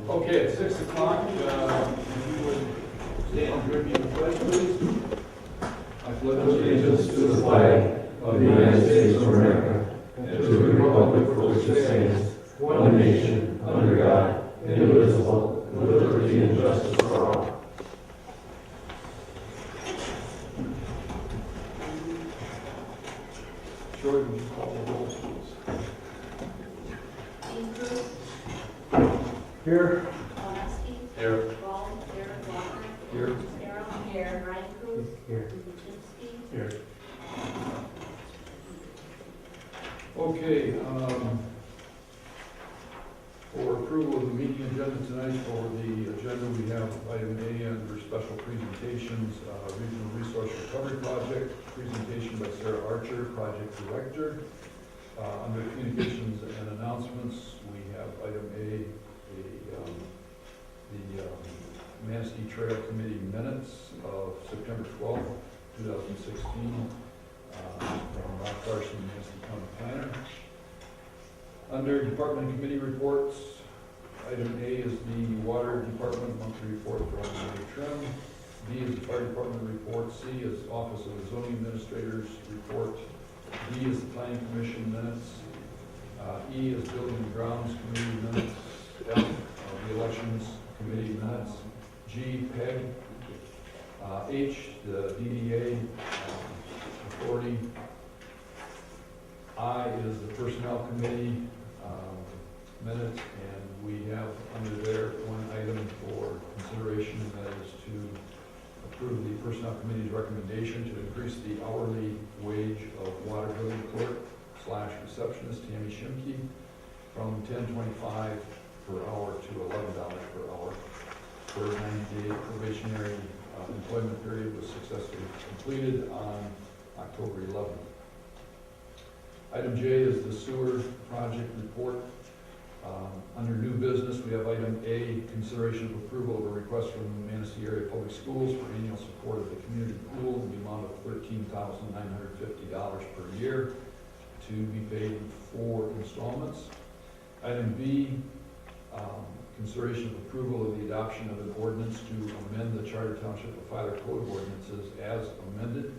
Okay, at 6 o'clock, we would stand and review the pledge, please. I pledge Allegiance to the flag of the United States of America and to the republic for which it stands, one nation, under God, indivisible, with liberty and justice for all. Jordan, would you call the roll, please? Here. Oleski. Here. Ball. Here. Walker. Here. Carol. Here. Ryan Cruz. Here. Kuczynski. Here. Okay, for approval of the meeting agenda tonight, for the agenda, we have item A under special presentations, Regional Resource Recovery Project, presentation by Sarah Archer, Project Director. Under communications and announcements, we have item A, the Manistee Trail Committee minutes of September 12th, 2016, from Rob Carson, Manistee County Planner. Under Department and Committee reports, item A is the Water Department monthly report from May Trim. B is the Fire Department report. C is Office of the Zoning Administrator's report. D is the Planning Commission minutes. E is Building and Grounds Committee minutes. F, the Elections Committee minutes. G, PEG. H, the DDA authority. I is the Personnel Committee minutes, and we have under there one item for consideration, and that is to approve the Personnel Committee's recommendation to increase the hourly wage of water billing clerk / receptionist Tammy Shimke from $10.25 per hour to $11 per hour. Her 90-day probationary employment period was successfully completed on October 11th. Item J is the sewer project report. Under new business, we have item A, consideration of approval of a request from the Manistee Area Public Schools for annual support of the community pool in the amount of $13,950 per year to be paid in 4 installments. Item B, consideration of approval of the adoption of an ordinance to amend the Charter Township of Filer Code of Ordinances as amended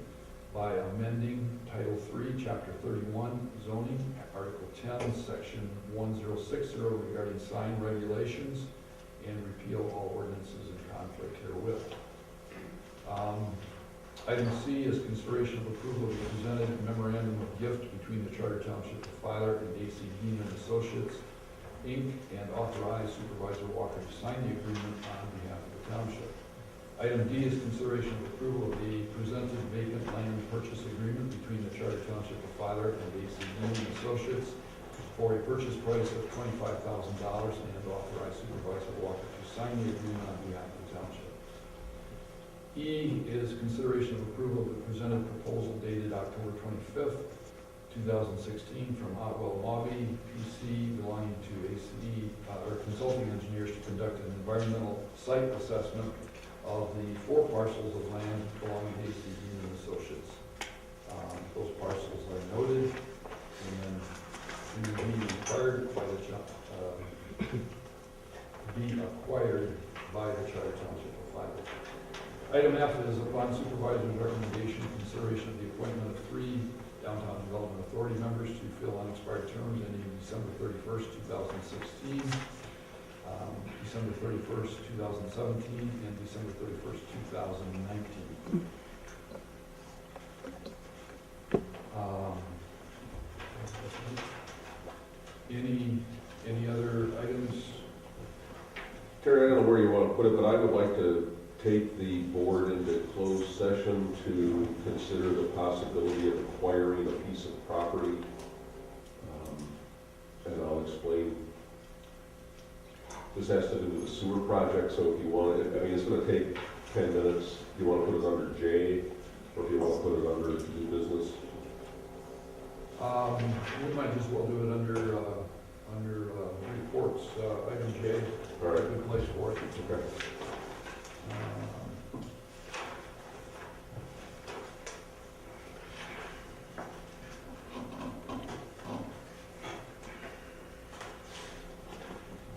by amending Title III, Chapter 31, Zoning, Article 10, Section 1060 regarding sign regulations, and repeal all ordinances in conflict herewith. Item C is consideration of approval of the presented memorandum of gift between the Charter Township of Filer and A.C. Dean and Associates, Inc., and authorize Supervisor Walker to sign the agreement on behalf of the township. Item D is consideration of approval of the presented vacant land purchase agreement between the Charter Township of Filer and A.C. Dean and Associates for a purchase price of $25,000, and authorize Supervisor Walker to sign the agreement on behalf of the township. E is consideration of approval of the presented proposal dated October 25th, 2016 from Otwell Lobby, PC, belonging to ACD, or consulting engineers to conduct an environmental site assessment of the 4 parcels of land belonging to ACD and Associates. Those parcels are noted and to be acquired by the Charter Township of Filer. Item F is upon supervisor's recommendation, consideration of the appointment of 3 Downtown Development Authority members to fill unexpired terms ending December 31st, 2016. December 31st, 2017, and December 31st, 2019. Any other items? Terry, I don't know where you want to put it, but I would like to take the board into closed session to consider the possibility of acquiring a piece of property. And I'll explain. This has to do with the sewer project, so if you want it, I mean, it's going to take 10 minutes. If you want to put it under J, or if you want to put it under new business. We might as well do it under reports, item J. All right. Good place for it. Okay.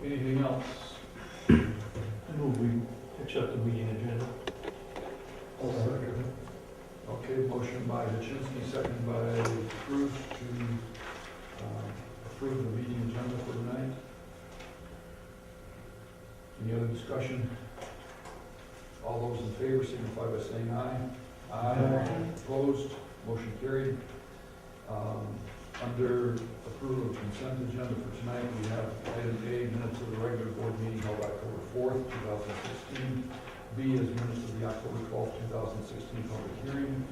Anything else? I move we accept the meeting agenda. Okay, motion by Hachinsky, second by Cruz to approve the meeting agenda for tonight. Any other discussion? All those in favor signify by saying aye. Aye. Opposed, motion carried. Under approval of consent agenda for tonight, we have item A, minutes of the regular board meeting held October 4th, 2016. B is minutes of the October 12th, 2016 public hearing.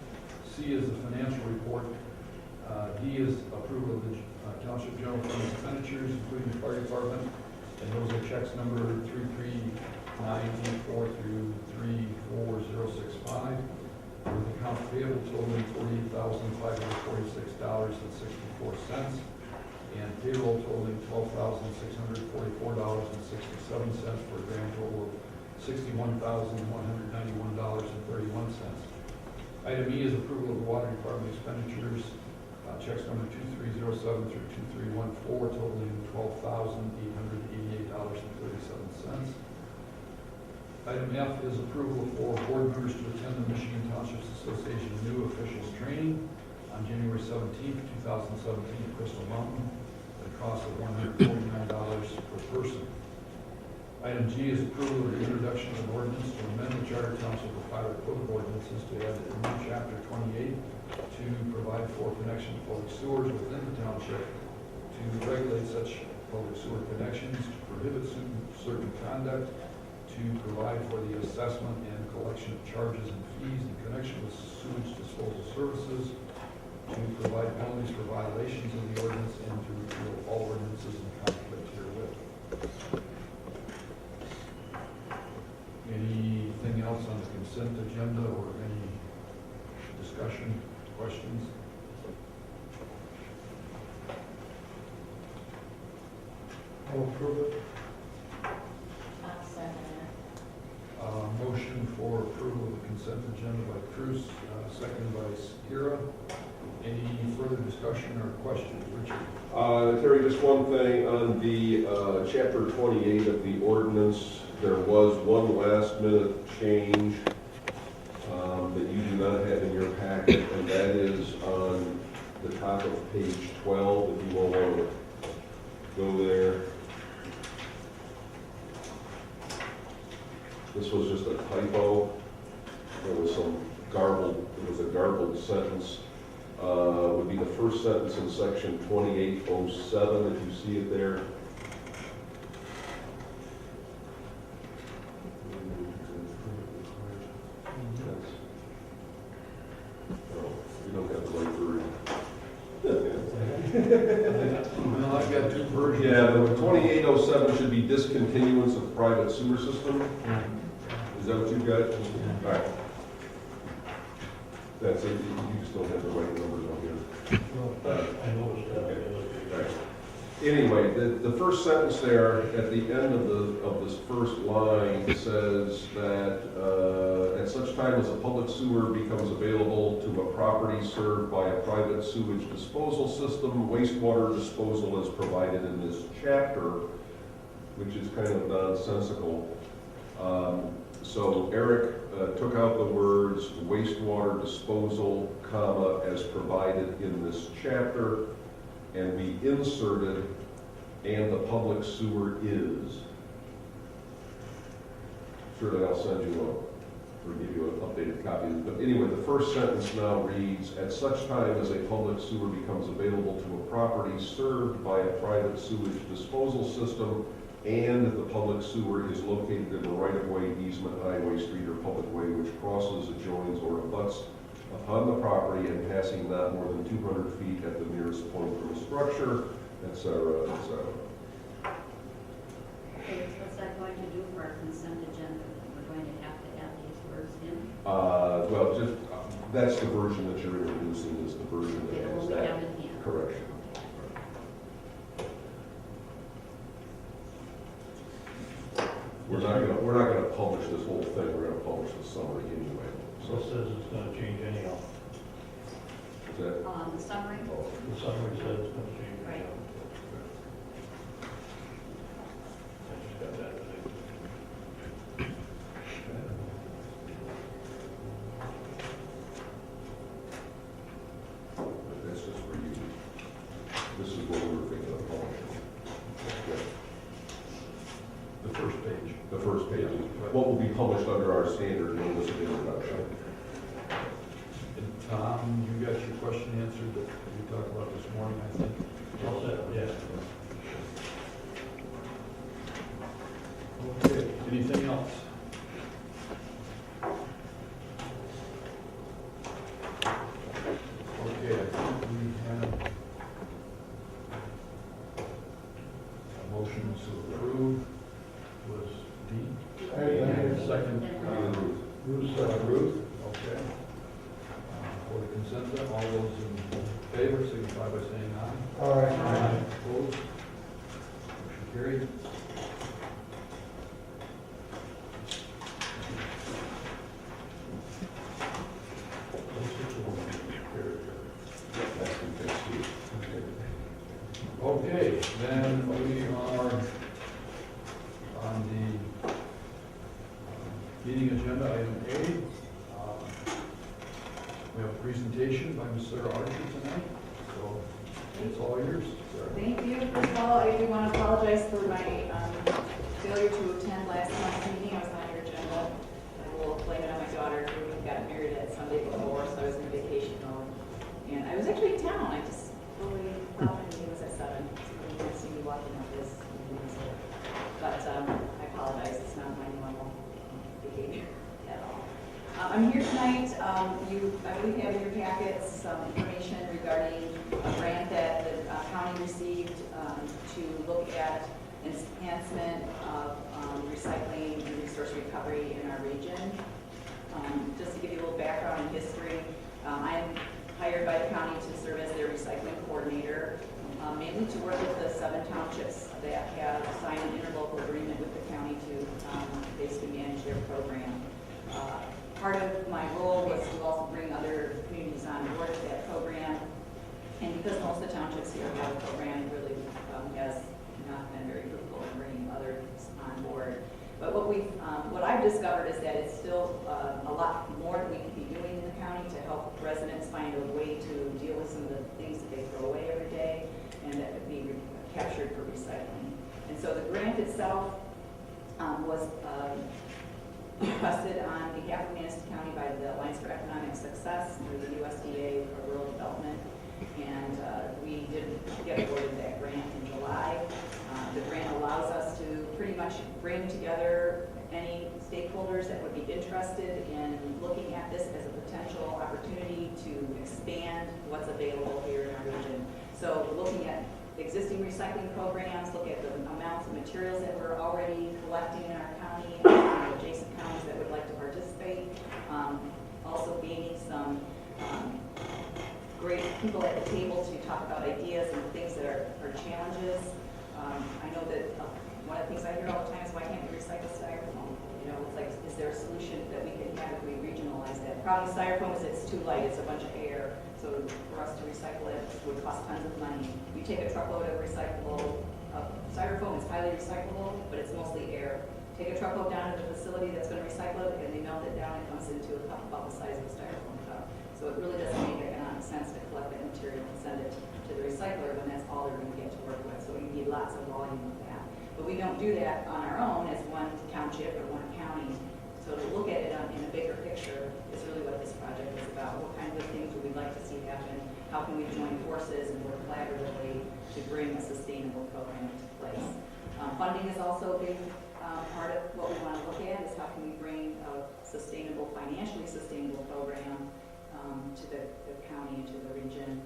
C is the financial report. D is approval of the township general fund expenditures, including the fire department. And those are checks number 33984 through 34065. With accounts payable totaling $48,546.64. And payroll totaling $12,644.67 for a grand total of $61,191.31. Item E is approval of the water department expenditures, checks number 2307 through 2314 totaling $12,888.37. Item F is approval for board members to attend the Michigan Townships Association new officials training on January 17th, 2017 at Crystal Mountain at a cost of $149 per person. Item G is approval of the introduction of an ordinance to amend the Charter Township of Pilot Code of Ordinances to add a new chapter 28 to provide for connection to public sewers within the township, to regulate such public sewer connections, to prohibit certain conduct, to provide for the assessment and collection of charges and fees in connection with sewage disposal services, to provide penalties for violations of the ordinance, and to repeal all ordinances in conflict herewith. Anything else on the consent agenda or any discussion, questions? I'll approve it. I'll second Motion for approval of the consent agenda by Cruz, second by Skira. Any further discussion or questions, Richard? Terry, just one thing on the chapter 28 of the ordinance. There was one last minute change that you do not have in your packet, and that is on the top of page 12, if you will want to go there. This was just a typo. There was some garbled, it was a garbled sentence. Would be the first sentence in section 2807, if you see it there. Oh, you don't have the right version. Well, I've got two versions. Yeah, the 2807 should be discontinuance of private sewer system. Is that what you've got? All right. That's it, you just don't have the right numbers on here. I noticed that. Right. Anyway, the first sentence there at the end of this first line says that at such time as a public sewer becomes available to a property served by a private sewage disposal system, wastewater disposal is provided in this chapter, which is kind of nonsensical. So Eric took out the words wastewater disposal, comma, as provided in this chapter, and we inserted, and the public sewer is. Surely I'll send you or give you an updated copy. But anyway, the first sentence now reads, at such time as a public sewer becomes available to a property served by a private sewage disposal system, and the public sewer is located in a right-of-way, easement, highway, street, or public way which crosses, adjoins, or abuts upon the property and passing not more than 200 feet at the nearest point from a structure, etc., etc. it. What's that going to do for our consent agenda? We're going to have to add these words in? Well, just, that's the version that you're introducing is the version that Okay, has well, we that have it in. correction. We're not gonna publish this whole thing, we're gonna publish the summary anyway. So it says it's gonna change anyhow. Is that, The summary? The summary says it's gonna change Right. anyhow. This is what we were thinking of publishing. The first page. The first page, what will be published under our standard notice of introduction. And Tom, you got your question answered that we talked about this morning, I think. All set, yeah. Okay, anything else? Okay, I think we have a motion to approve was Dean. Second, Ruth, okay. For the consent, all those in favor signify by saying aye. Aye. Opposed? Motion carried. Okay, then we are on the meeting agenda, item A. We have a presentation by Ms. Sarah Archer tonight, so it's all yours, Sarah. Thank you. First of all, I do want to apologize for my failure to attend last month's meeting. I was on your agenda. I will blame it on my daughter, who got married at Sunday before, so I was in vacation mode. And I was actually in town. I just really thought my meeting was at 7, so you can see me walking up this. But I apologize. It's not my normal behavior at all. I'm here tonight. I believe you have in your packets some information regarding a grant that the county received to look at enhancement of recycling and resource recovery in our region. Just to give you a little background and history, I am hired by the county to serve as their recycling coordinator, mainly to work with the 7 townships that have signed an interlocal agreement with the county to basically manage their program. Part of my role was to also bring other communities on board with that program. And because most of the townships here have a program, it really has not been very fruitful in bringing others on board. But what I've discovered is that it's still a lot more that we could be doing in the county to help residents find a way to deal with some of the things that they throw away every day and that could be captured for recycling. And so the grant itself was requested on behalf of Manistee County by the Alliance for Economic Success through the USDA for Rural Development. And we did get awarded that grant in July. The grant allows us to pretty much bring together any stakeholders that would be interested in looking at this as a potential opportunity to expand what's available here in our region. So looking at existing recycling programs, look at the amounts of materials that we're already collecting in our county, and adjacent counties that would like to participate. Also gaining some great people at the table to talk about ideas and things that are challenges. I know that one of the things I hear all the time is, why can't we recycle styrofoam? You know, it's like, is there a solution that we can have if we regionalize that? The problem with styrofoam is it's too light, it's a bunch of air. So for us to recycle it would cost tons of money. You take a truckload of recyclable styrofoam, it's highly recyclable, but it's mostly air. Take a truckload down to the facility that's going to recycle it, and they melt it down, it comes into a cup about the size of a styrofoam cup. So it really doesn't make economic sense to collect that material and send it to the recycler when that's all they're going to get to work with. So you need lots of volume of that. But we don't do that on our own as one township or one county. So to look at it in a bigger picture is really what this project is about. What kind of things would we like to see happen? How can we join forces and work collaboratively to bring a sustainable program into place? Funding is also a big part of what we want to look at, is how can we bring a sustainable, financially sustainable program to the county and to the region.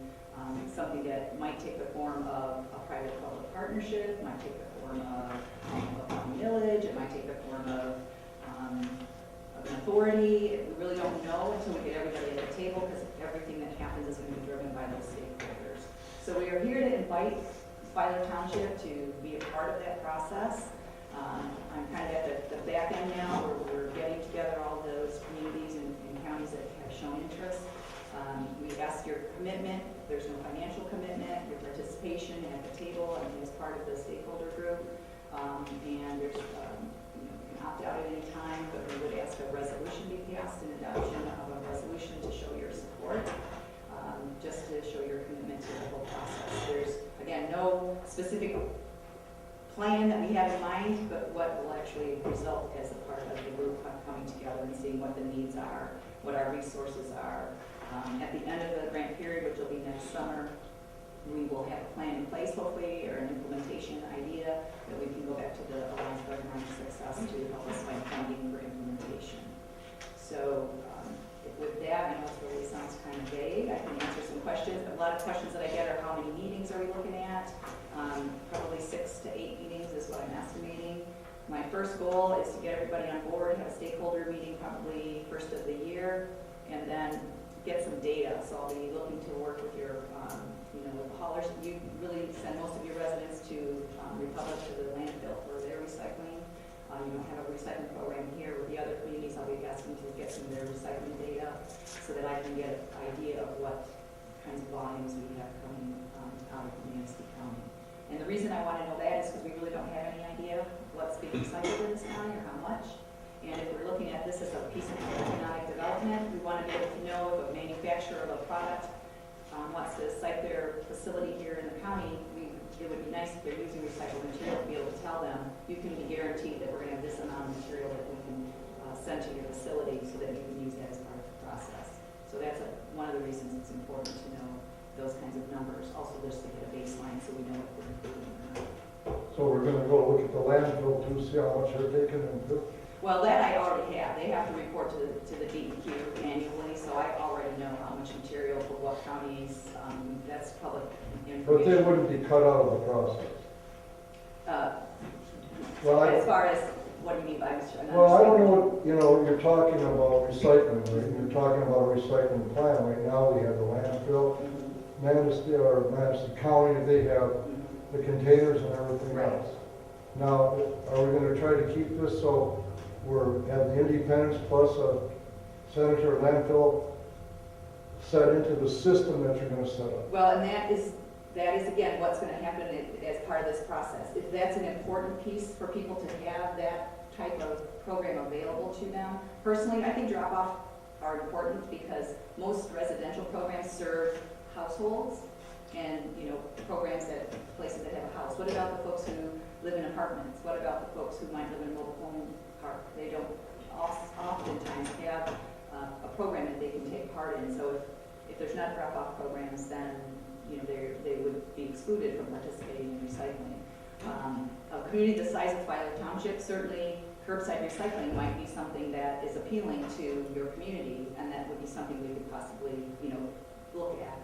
Something that might take the form of a private-public partnership, might take the form of a county millage, it might take the form of an authority. We really don't know until we get everybody at the table, because everything that happens is going to be driven by those stakeholders. So we are here to invite Filer Township to be a part of that process. I'm kind of at the back end now, where we're getting together all those communities and counties that have shown interest. We ask your commitment. There's no financial commitment, your participation at the table and as part of the stakeholder group. And there's, you can opt out at any time, but we would ask a resolution be passed, an adoption of a resolution to show your support, just to show your commitment to the whole process. There's, again, no specific plan that we have in mind, but what will actually result as a part of the group coming together and seeing what the needs are, what our resources are. At the end of the grant period, which will be next summer, we will have a plan in place, hopefully, or an implementation idea that we can go back to the Alliance for Economic Success to help us find funding for implementation. So with that, I know it really sounds kind of vague. I can answer some questions. A lot of questions that I get are how many meetings are we looking at? Probably 6 to 8 meetings is what I'm estimating. My first goal is to get everybody on board, have a stakeholder meeting probably first of the year, and then get some data. So I'll be looking to work with your, with the haulers. You really send most of your residents to Republic, to the landfill for their recycling. You don't have a recycling program here with the other communities. I'll be asking to get some of their recycling data so that I can get an idea of what kinds of volumes we have coming out of Manistee County. And the reason I want to know that is because we really don't have any idea what's being recycled in this county or how much. And if we're looking at this as a piece of economic development, we want to be able to know if a manufacturer of a product wants to site their facility here in the county. It would be nice if they're using recycled material to be able to tell them, you can be guaranteed that we're going to have this amount of material that we can send to your facility so that you can use that as part of the process. So that's one of the reasons it's important to know those kinds of numbers. Also, just to get a baseline so we know what we're including or not. So we're gonna go look at the landfill to see how much they're taking and do. Well, that I already have. They have to report to the DEQ annually, so I already know how much material for what counties. That's public information. But they wouldn't be cut out of the process. Well, As far as, what do you mean by Mr. Well, I don't know, you're talking about recycling, right? You're talking about a recycling plant. Right now, we have the landfill. Manistee County, they have the containers and everything Right. else. Now, are we gonna try to keep this so have the independence plus a sanitary landfill set into the system that you're gonna set up? Well, and that is again, what's gonna happen as part of this process. If that's an important piece for people to have that type of program available to them. Personally, I think drop-off are important because most residential programs serve households and, programs at places that have a house. What about the folks who live in apartments? What about the folks who might live in a mobile home park? They don't oftentimes have a program that they can take part in. So if there's not drop-off programs, then they would be excluded from participating in recycling. A community the size of Filer Township, certainly curbside recycling might be something that is appealing to your community, and that would be something we could possibly, look at.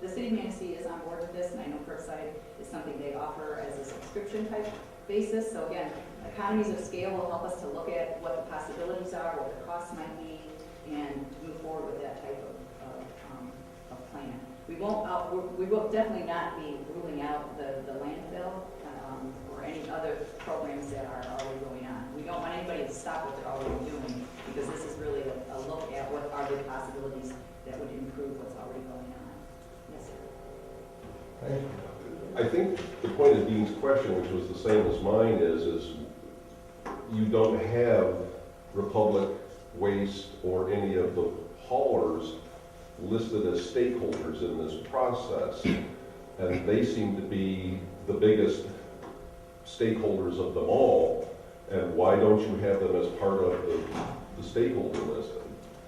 The city of Manistee is on board with this, and I know curbside is something they offer as a subscription type basis. So again, economies of scale will help us to look at what the possibilities are, what the costs might be, and to move forward with that type of plan. We will definitely not be ruling out the landfill or any other programs that are already going on. We don't want anybody to stop what they're already doing, because this is really a look at what are the possibilities that would improve what's already going on. Yes, sir. Thank you. I think the point of Dean's question, which was the same as mine, is you don't have Republic Waste or any of the haulers listed as stakeholders in this process, and they seem to be the biggest stakeholders of them all. And why don't you have them as part of the stakeholder list?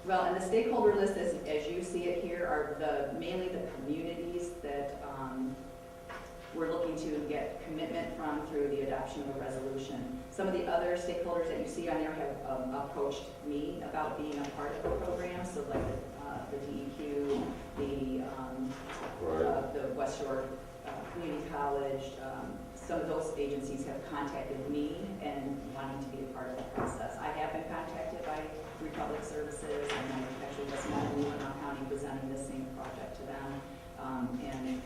Well, and the stakeholder list, as you see it here, are mainly the communities that we're looking to get commitment from through the adoption of a resolution. Some of the other stakeholders that you see on there have approached me about being a part of the program, so like the DEQ, the West Shore Community College. Some of those agencies have contacted me and wanting to be a part of the process. I have been contacted by Republic Services, and I actually just met in Leelanau County presenting the same project to them. And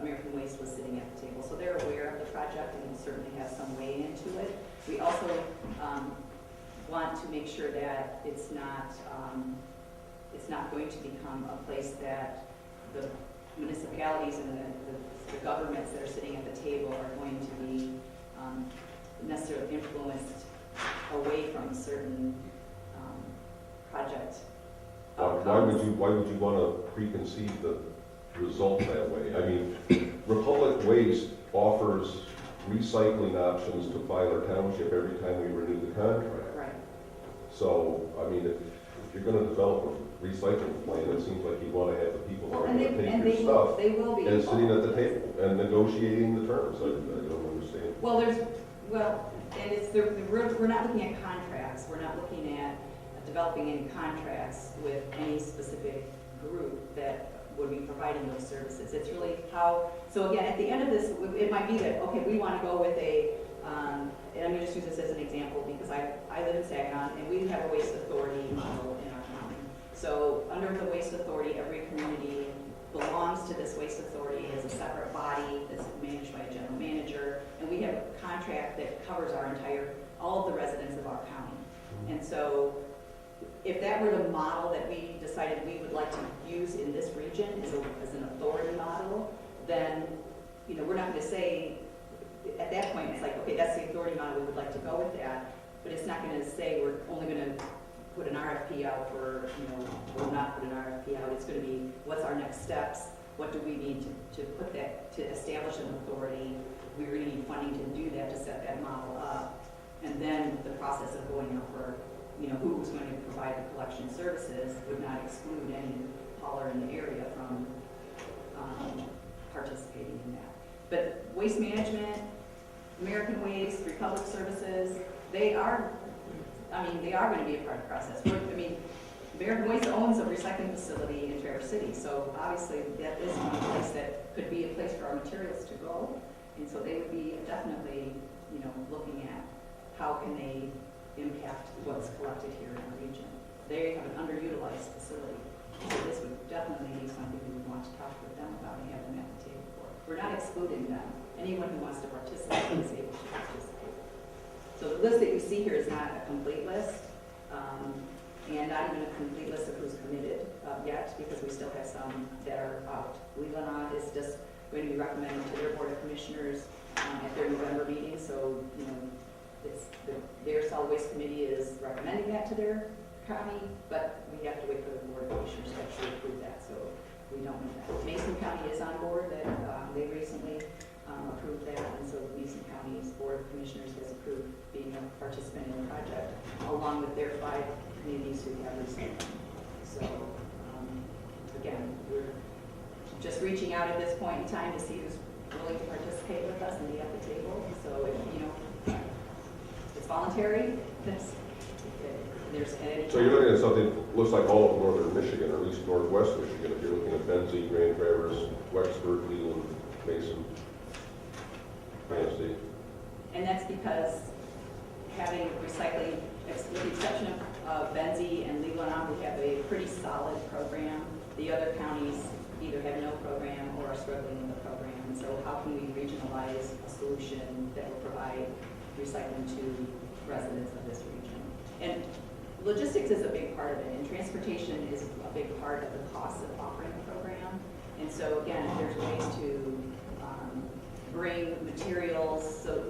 American Waste was sitting at the table. So they're aware of the project and will certainly have some way into it. We also want to make sure that it's not going to become a place that the municipalities and the governments that are sitting at the table are going to be necessarily influenced away from certain project outcomes. Why would you want to preconceive the result that way? I mean, Republic recycling options to Filer Township every time we renew the contract. Right. So, I mean, if you're gonna develop a recycling plan, it seems like you wanna have the people that Well, are and gonna take your they stuff will be. and sitting at the table and negotiating the terms. I don't understand. Well, and it's, we're not looking at contracts, we're not looking at developing any contracts with any specific group that would be providing those services. It's really how, so again, at the end of this, it might be that, okay, we want to go with a, and I'm going to just use this as an example because I live in Saginaw and we have a waste authority model in our county. So under the waste authority, every community belongs to this waste authority as a separate body that's managed by a general manager, and we have a contract that covers all of the residents of our county. And so if that were the model that we decided we would like to use in this region as an authority model, then, you know, we're not going to say, at that point, it's like, okay, that's the authority model, we would like to go with that, but it's not going to say we're only going to put an RFP out for, you know, or not put an RFP out. It's going to be, what's our next steps? What do we need to put that, to establish an authority? We're going to need funding to do that, to set that model up. And then the process of going out for, you know, who's going to provide the collection services would not exclude any hauler in the area from participating in that. But waste management, American Waste, Republic Services, they are going to be a part of the process. I mean, American Waste owns a recycling facility in Traverse City, so obviously that is one place that could be a place for our materials to go. And so they would be definitely, you know, looking at how can they impact what's collected here in our region. They have an underutilized facility, so this would definitely be something we would want to talk with them about and have them at the table for. We're not excluding them. Anyone who wants to participate is able to participate. So the list that you see here is not a complete list, and not even a complete list of who's committed yet, because we still have some that are out. Leelanau is just going to be recommending to their Board of Commissioners at their November meeting, so, you know, their solid waste committee is recommending that to their county, but we have to wait for the Board of Commissioners to actually approve that, so we don't know that. Mason County is on board, that they recently approved that, and so Mason County's Board of Commissioners has approved being a participant in the project, along with their 5 communities who have received. So, again, we're just reaching out at this point in time to see who's willing to participate with us and be at the table. So, if, you know, it's voluntary. There's So you're looking at something that looks like all of northern Michigan, or at least northwest Michigan, if you're looking at Benzie, Grand Traverse, Wexford, Leland, Mason, Manistee. And that's because having recycling, with the exception of Benzie and Leelanau, we have a pretty solid program. The other counties either have no program or are struggling with the program. And so how can we regionalize a solution that will provide recycling to residents of this region? And logistics is a big part of it, and transportation is a big part of the cost of offering the program. And so again, if there's ways to bring materials, so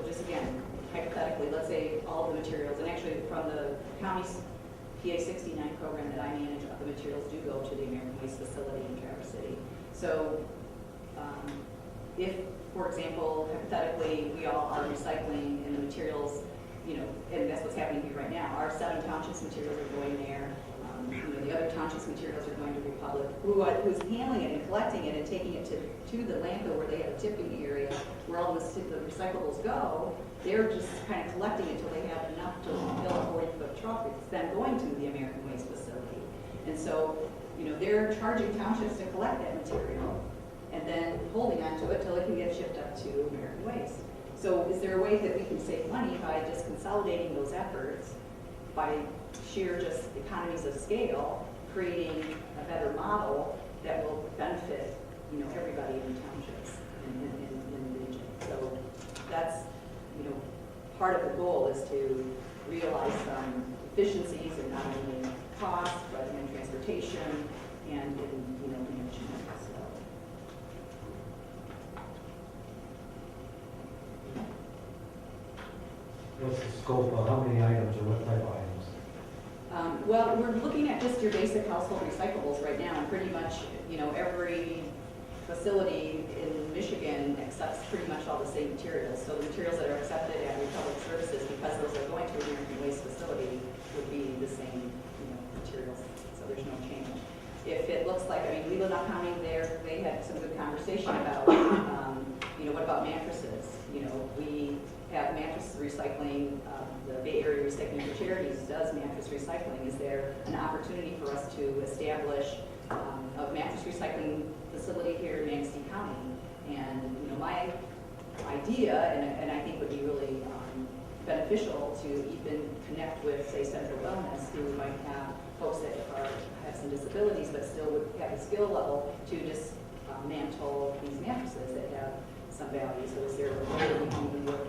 just again, hypothetically, let's say all the materials, and actually from the county's PA 69 program that I manage, the materials do go to the American Waste facility in Traverse City. So if, for example, hypothetically, we all are recycling and the materials, you know, and that's what's happening here right now, our 7 townships materials are going there. You know, the other townships materials are going to Republic, who's handling it and collecting it and taking it to the landfill where they have a tipping area where all the recyclables go. They're just kind of collecting it until they have enough to fill a 40-foot truck. It's then going to the American Waste facility. And so, you know, they're charging townships to collect that material and then holding onto it till it can get shipped up to American Waste. So is there a way that we can save money by just consolidating those efforts, by sheer just economies of scale, creating a better model that will benefit, you know, everybody in the townships in the region? So that's, you know, part of the goal is to realize some efficiencies in not only cost, but in transportation and in, you know, management. So. What's the scope of how many items or what type of items? Well, we're looking at just your basic household recyclables right now, and pretty much, you know, every facility in Michigan accepts pretty much all the same materials. So the materials that are accepted at Republic Services, because those are going to an American Waste facility, would be the same, materials. So there's no change. If it looks like, we live in County there, they had some good conversation about, what about mattresses? We have mattress recycling, the Bay Area Recycling for Charities does mattress recycling. Is there an opportunity for us to establish a mattress recycling facility here in Manistee County? And, my idea, and I think would be really beneficial to even connect with, say, Central Wellness, who might have folks that have some disabilities but still would have the skill level to dismantle these mattresses that have some value. So is there a way that we can even work,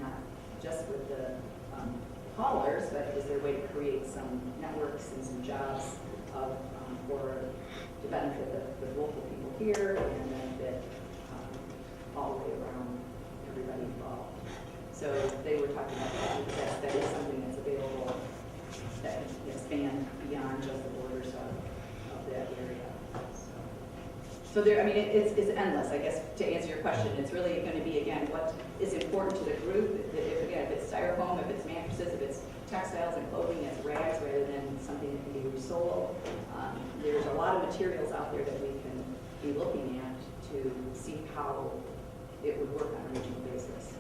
not just with the haulers, but is there a way to create some networks and some jobs to benefit the local people here and benefit all the way around everybody involved? So they were talking about that because that is something that's available that can expand beyond just the borders of that area. So there, it's endless, I guess, to answer your question. It's really going to be, again, what is important to the group. If it's styrofoam, if it's mattresses, if it's textiles and clothing, it's rags rather than something that can be resold. There's a lot of materials out there that we can be looking at to see how it would work on a regional basis.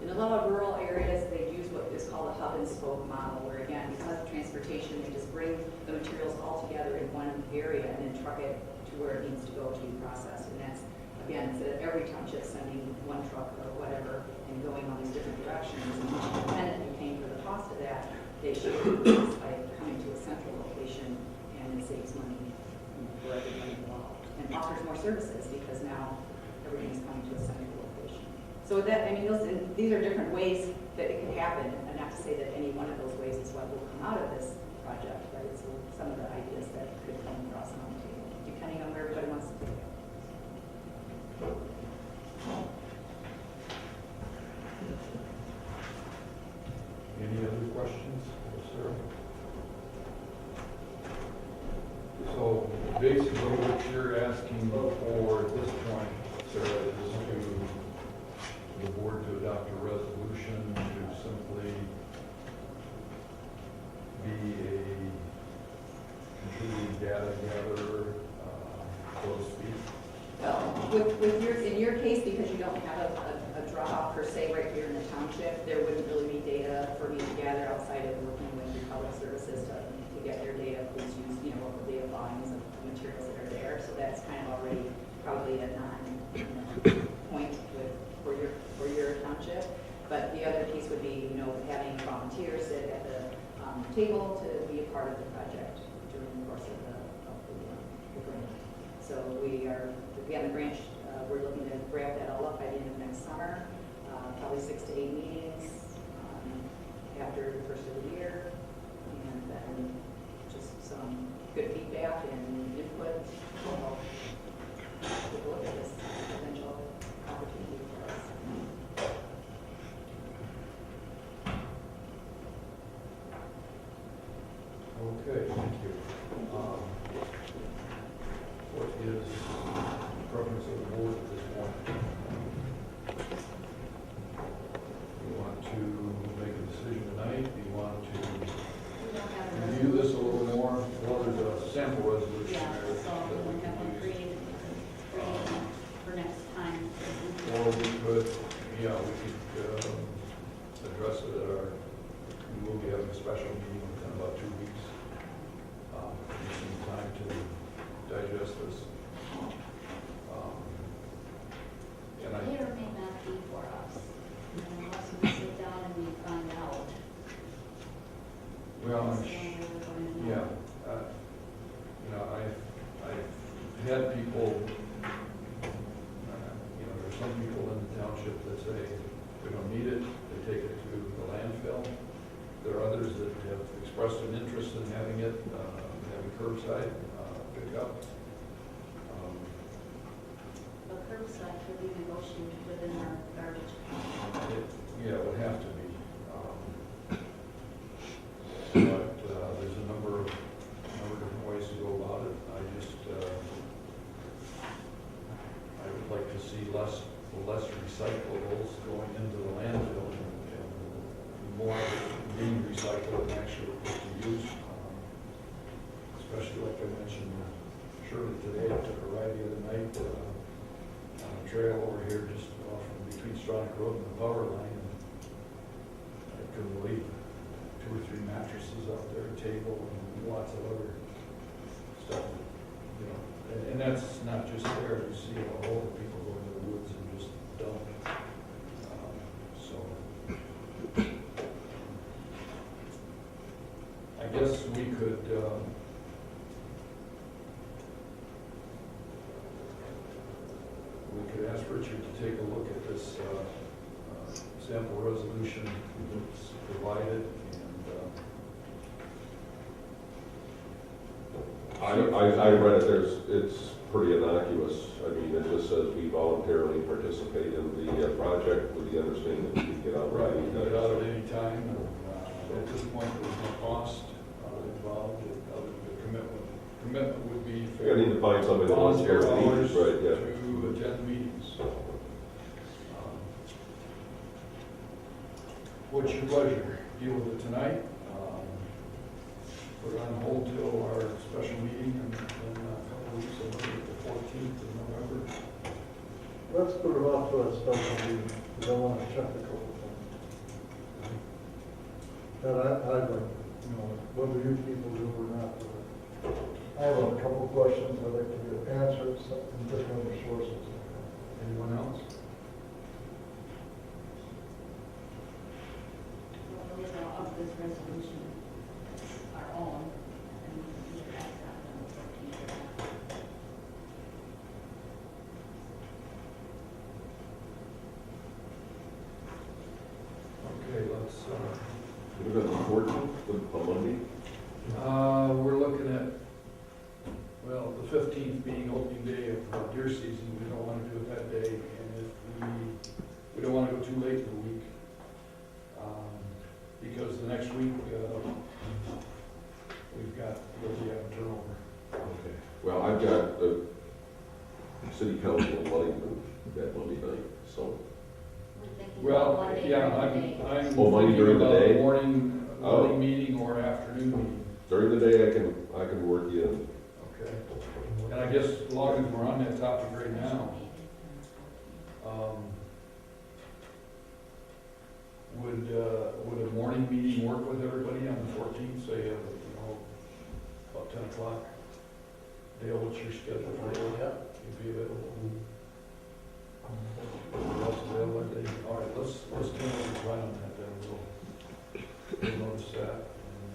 In a lot of rural areas, they use what is called a hub and spoke model, where again, because of transportation, they just bring the materials all together in one area and then truck it to where it needs to go to be processed. And that's, again, instead of every township sending one truck or whatever and going all these different directions, and each independent and paying for the cost of that, they should do by coming to a central location, and it saves money for everybody involved and offers more services because now everything's coming to a central location. So that, these are different ways that it can happen, and not to say that any one of those ways is what will come out of this project, but it's some of the ideas that could come across on the table, depending on where everybody wants to take it. Any other questions, Sarah? So basically what you're asking for at this point, Sarah, is to the board to adopt a resolution to simply be a contributing data gatherer, so to speak. Well, in your case, because you don't have a drop-off per se right here in the township, there wouldn't really be data for me to gather outside of working with Republic Services to get their data. Please use, local data volumes of materials that are there. So that's kind of already probably a non-point for your township. But the other piece would be, having volunteers sit at the table to be a part of the project during the course of the grant. So we have a branch. We're looking to wrap that all up by the end of next summer. Probably 6 to 8 meetings after the first of the year, and then just some good feedback and input. We'll take a look at this potential opportunity for us. Okay, thank you. What is the preference of the board at this point? Do you want to make a decision tonight? Do you want to We don't have a review this a little more? Well, there's a sample resolution Yeah, there so that we we'll have one can use. created for next time. Or we could, address it at we will be having a special meeting within about 2 weeks. Give some time to digest this. And May or may not be for us, unless we sit down and we find out. well, That's the only way we're going to know. yeah, I've had people, there's some people in the township that say, we don't need it, they take it to the landfill. There are others that have expressed an interest in having it, having curbside pickup. The curbside could be negotiated within our garbage. Yeah, it would have to be. But there's a number of different ways to go about it. I just, see less recyclables going into the landfill and more being recycled and actually put to use. Especially like I mentioned, Shirley today, I took a ride the other night on a trail over here just off from between Stronach Road and the power line. And I couldn't believe it. 2 or 3 mattresses out there, a table, and lots of other stuff. You know, and that's not just there. You see all over people go into the woods and just dump. So I guess we could. We could ask Richard to take a look at this sample resolution that's provided, and I read it, it's pretty innocuous. I mean, it just says we voluntarily participate in the project with the understanding that we can get out. right, you can get out at any time. And, at this point, there's no cost involved. The commitment would be I need to find somebody that wants to volunteer go to hours meetings, right, yeah. to attend meetings. What's your pleasure? Deal with it tonight? Put it on hold till our special meeting in a couple of weeks, on the 14th of November. Let's put it off to a special meeting, because I want to check a couple things. And I'd like, you know, whether you people do or not do it. I have a couple questions I'd like to get answered from different other sources. Anyone else? Well, we know of this resolution, our own, and we can either act on the 14th or not. Okay, let's, We're going to the 14th on Monday? we're looking at, well, the 15th being opening day of deer season. We don't want to do it that day, and if we don't want to go too late in the week, because the next week, we'll be having turnover. Okay. Well, I've got the city council in Wellington that Monday night, so. We're thinking Well, Monday yeah, during the day. I'm Oh, Monday thinking during the about day? morning Oh. meeting or afternoon meeting. During the day, I can work you in. Okay. And I guess as long as we're on that topic right now, would a morning meeting work with everybody on the 14th, say, about 10 o'clock? Dale, what's your schedule for Dale? Yeah. You'd be available? Everybody else available that day? All right, let's tentatively plan on that then. We'll notice that. And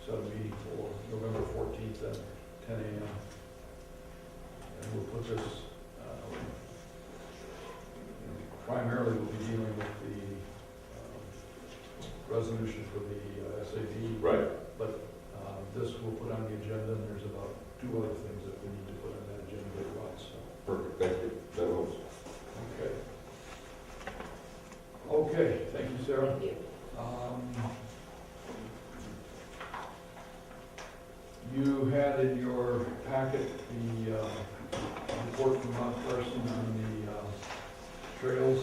set a meeting for November 14th at 10 a.m. And we'll put this, primarily we'll be dealing with the resolution for the SAB. Right. But this we'll put on the agenda, and there's about 2 other things that we need to put on that agenda as well, so. Perfect, thank you. That helps. Okay. Okay, thank you, Sarah. Thank you. You had in your packet the report from Mount Carson on the trails.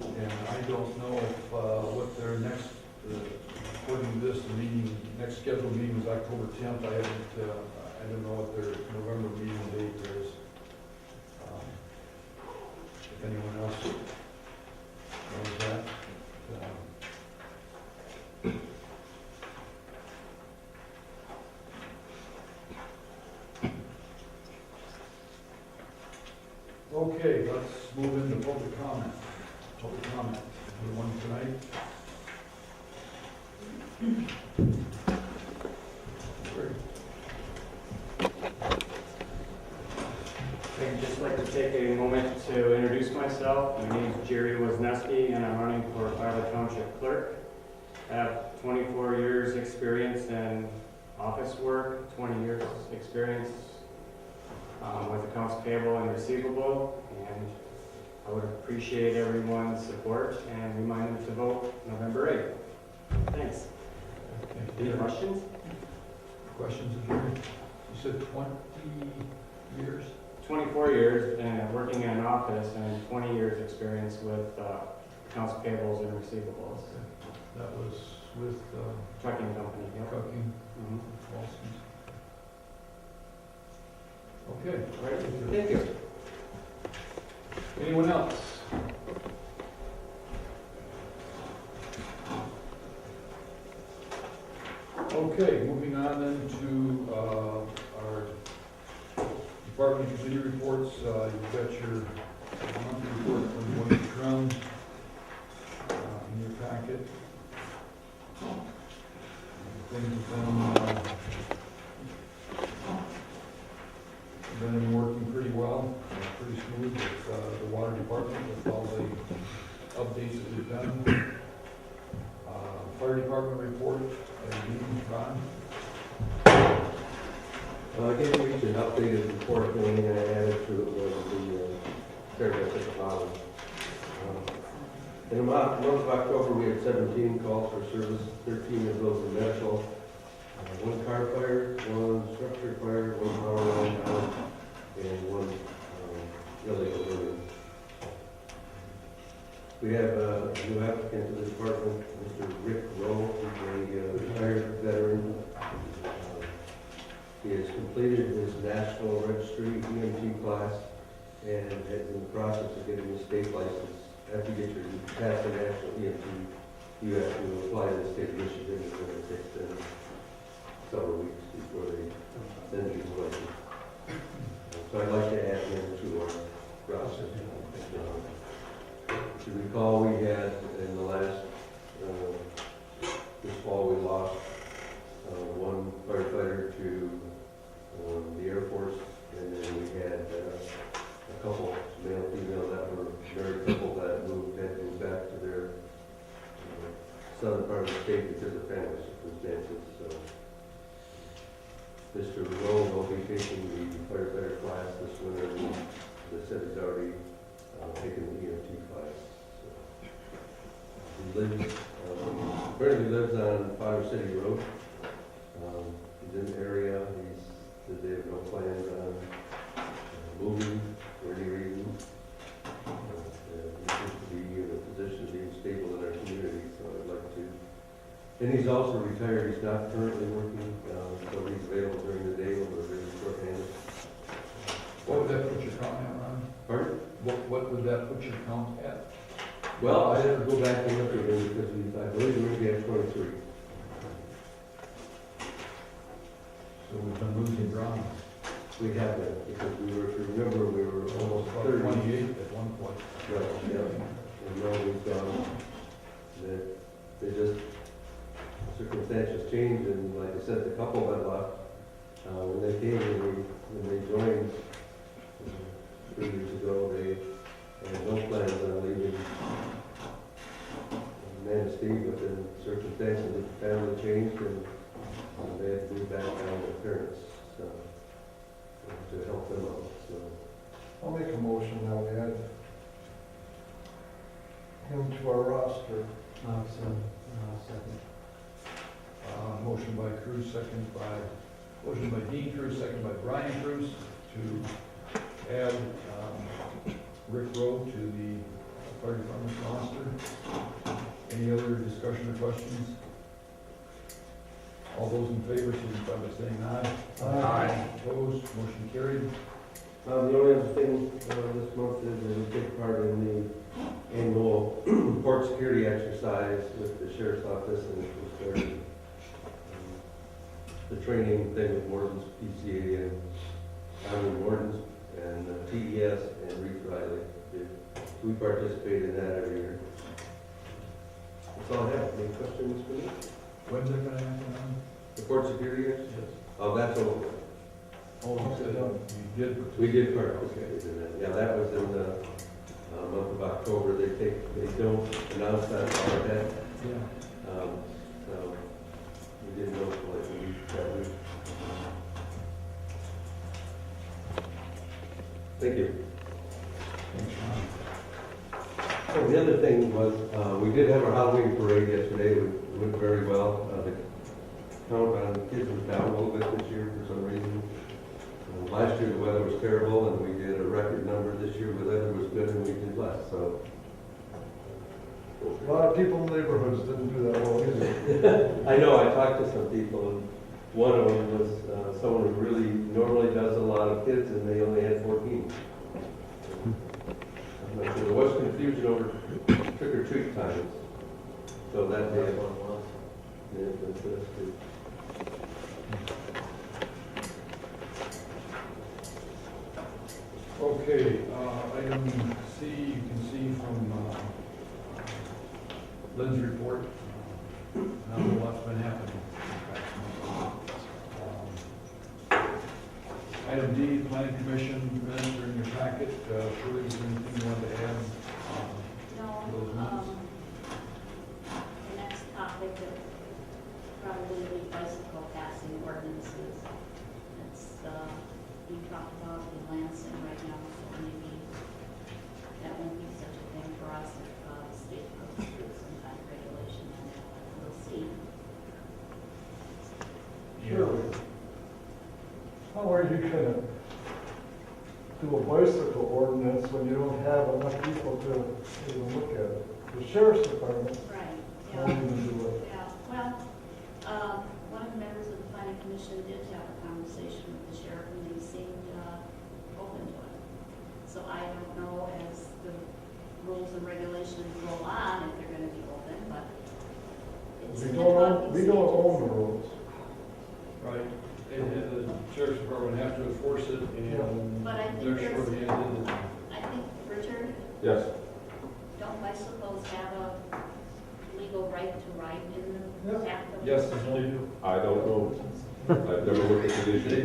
And I don't know if, what their next, according to this, the meeting, next scheduled meeting is October 10th. I don't know what their November meeting date is. If anyone else knows that. Okay, let's move into public comment. Public comment. Anyone tonight? Great. I'd just like to take a moment to introduce myself. My name is Jerry Wisniewski, and I'm running for Tyler Township Clerk. I have 24 years experience in office work, 20 years experience with accounts payable and receivable, and I would appreciate everyone's support and remind them to vote November 8th. Thanks. Any questions? Questions of Jerry? You said 20 years? 24 years and working in an office and 20 years experience with accounts payables and receivables. That was with Trucking company, yep. trucking, Mhm. Walston's. Okay. All right, thank you. Anyone else? Okay, moving on then to our department committee reports. You've got your monthly report from William Crown in your packet. Things have been working pretty well, pretty smooth with the water department with all the updates that we've done. Fire department report, Ron. I gave you an updated report, and I added to it was the paragraph at the bottom. In the month of October, we had 17 calls for service, 13 of those were medical, one car fire, one structure fire, one power line out, and one illegal burning. We have a new applicant to the department, Mr. Rick Rowe, who's a retired veteran. He has completed his national registry EMT class and is in the process of getting his state license. After you get your pass the national EMT, you have to apply to the state of Michigan, and then it takes them several weeks before they send you the license. So I'd like to add him to our process. If you recall, we had in the last, this fall, we lost one firefighter to the Air Force, and then we had a couple, male, female, that were married couple that had to move back to their southern part of the state because of family circumstances. So Mr. Rowe will be taking the firefighter class this winter. As I said, he's already taken the EMT class. He lives, currently lives on Fire City Road. He's in the area. He said they have no plans on moving for any reason. He seems to be in a position of being stable in our community, so I'd like to. And he's also retired. He's not currently working, so he's available during the day when we're really short-handed. What would that put your count at, Ron? Pardon? What would that put your count at? Well, I have to go back and look at it because I believe we're going to have 23. So we've been losing ground. We have been, because we were, if you remember, we were almost About 30. 28 at one point. Right, yeah. And now we've gone, that they just, circumstances changed, and like I said, the couple that left, when they came and when they joined 3 years ago, they had no plans on leaving Manistee, but then circumstances of the family changed, and they had to move back down to their parents, so, to help them out, so. I'll make a motion that we add him to our roster. Second. Motion by Cruz, motion by Dean Cruz, second by Brian Cruz to add Rick Rowe to the fire department roster. Any other discussion or questions? All those in favor, signify by saying aye. Aye. Opposed, motion carried. The only other thing this month is that we take part in the annual port security exercise with the sheriff's office, and we started the training thing with Wardens, PCA, and Army Wardens, and TES, and Reef Riley. We participate in that every year. That's all I have. Any questions for me? When's that gonna happen? The port security exercise? Yes. Oh, that's over. Oh, you said you did. We did participate in that. Yeah, that was in the month of October. They don't announce that on that. Yeah. So we didn't know for like a week, that week. Thank you. Thanks, Ron. Oh, the other thing was, we did have our Halloween parade yesterday. It went very well. The count on kids was down a little bit this year for some reason. Last year the weather was terrible, and we did a record number. This year the weather was good, and we did less. So A lot of people in neighborhoods didn't do that well either. I know, I talked to some people, and one of them was someone who really normally does a lot of kids, and they only had 14. There was confusion over trick or treat times, so that day. Yeah, that's good. Okay, item C, you can see from Lynn's report, not a whole lot's been happening. Item D, planning commission minutes are in your packet. Shirley, is there anything you want to add? No, Those minutes? the next topic is probably the bicycle passing ordinances. It's, we talked about in Lansing right now, so maybe that won't be such a thing for us if the state goes through some kind of regulation on that, but we'll see. Sure. How are you gonna do a bicycle ordinance when you don't have enough people to even look at it? The sheriff's department Right, won't even do it. Yeah, well, one of the members of the planning commission did have a conversation with the sheriff, and they seemed open to it. So I don't know as the rules and regulations roll on if they're gonna be open, but it's in the talking We don't own the stages. roads. Right, and the sheriff's department have to enforce it, and But I think they're there's- short-handed. I think, Richard, Yes. don't bicycles have a legal right to ride in the Yeah. path of? Yes, they do. I don't know. I've never looked at the issue. They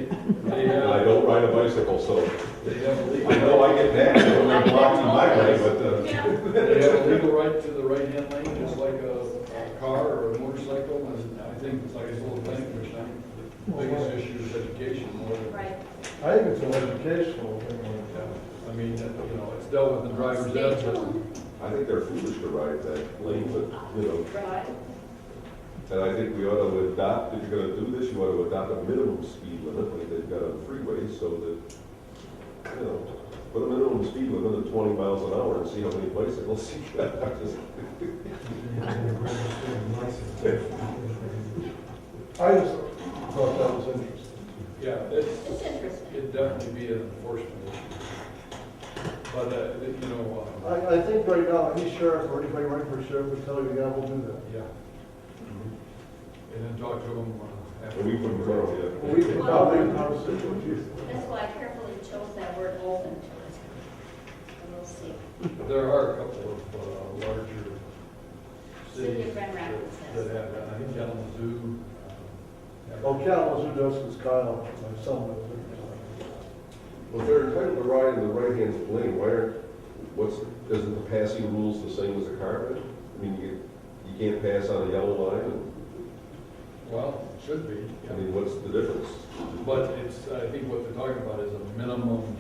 And I have, don't ride a bicycle, so they have a legal. I know I get mad when they're blocking my way, but, Yeah. They have a legal right to the right-hand lane, just like a car or a motorcycle, and I think, it's like I told the planning commission, the biggest issue is education more than. Right. I think it's an educational thing. Yeah, I mean, it's dealt with in driver's Stay ed, but tuned. I think they're foolish to ride that lane, but, Right. and I think we ought to adopt, if you're gonna do this, you ought to adopt a minimum speed limit like they've got on freeways, so that, put a minimum speed limit of 20 miles an hour and see how many bicycles you got. I just thought that was interesting. yeah, It's interesting. it'd definitely be an enforcement issue. But, I think right now, any sheriff or anybody running for sheriff would tell you, yeah, we'll do that. yeah. And then talk to them after. A week from tomorrow, yeah. We can probably have a conversation with you. That's why I carefully chose that word open to it. And we'll see. There are a couple of larger City cities of Grand Rapids that has. have, I think Kalamazoo. Oh, Kalamazoo does, because Kyle, my son lives there. Well, if they're entitled to ride in the right-hand lane, why aren't, isn't the passing rules the same as a car? I mean, you can't pass on a yellow line, and, Well, it should be, I mean, what's the difference? but it's, I think what they're talking about is a minimum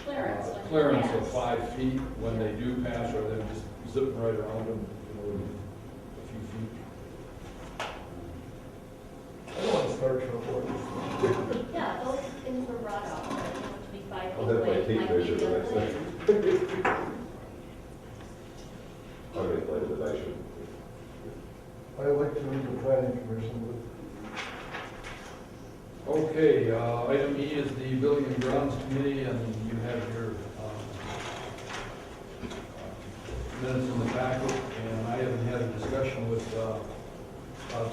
Clearance. when you clearance of pass. 5 feet when they do pass, or they're just zipping right around them, a few feet. I don't want to start trouble. Yeah, those things were brought up, you know, to be 5 feet I'll have my away, tape might be measure the the next place. time. I mean, later that I should. I like to read the planning commission, Okay, item E is the Building and Grounds Committee, and you have your minutes in the packet, and I haven't had a discussion with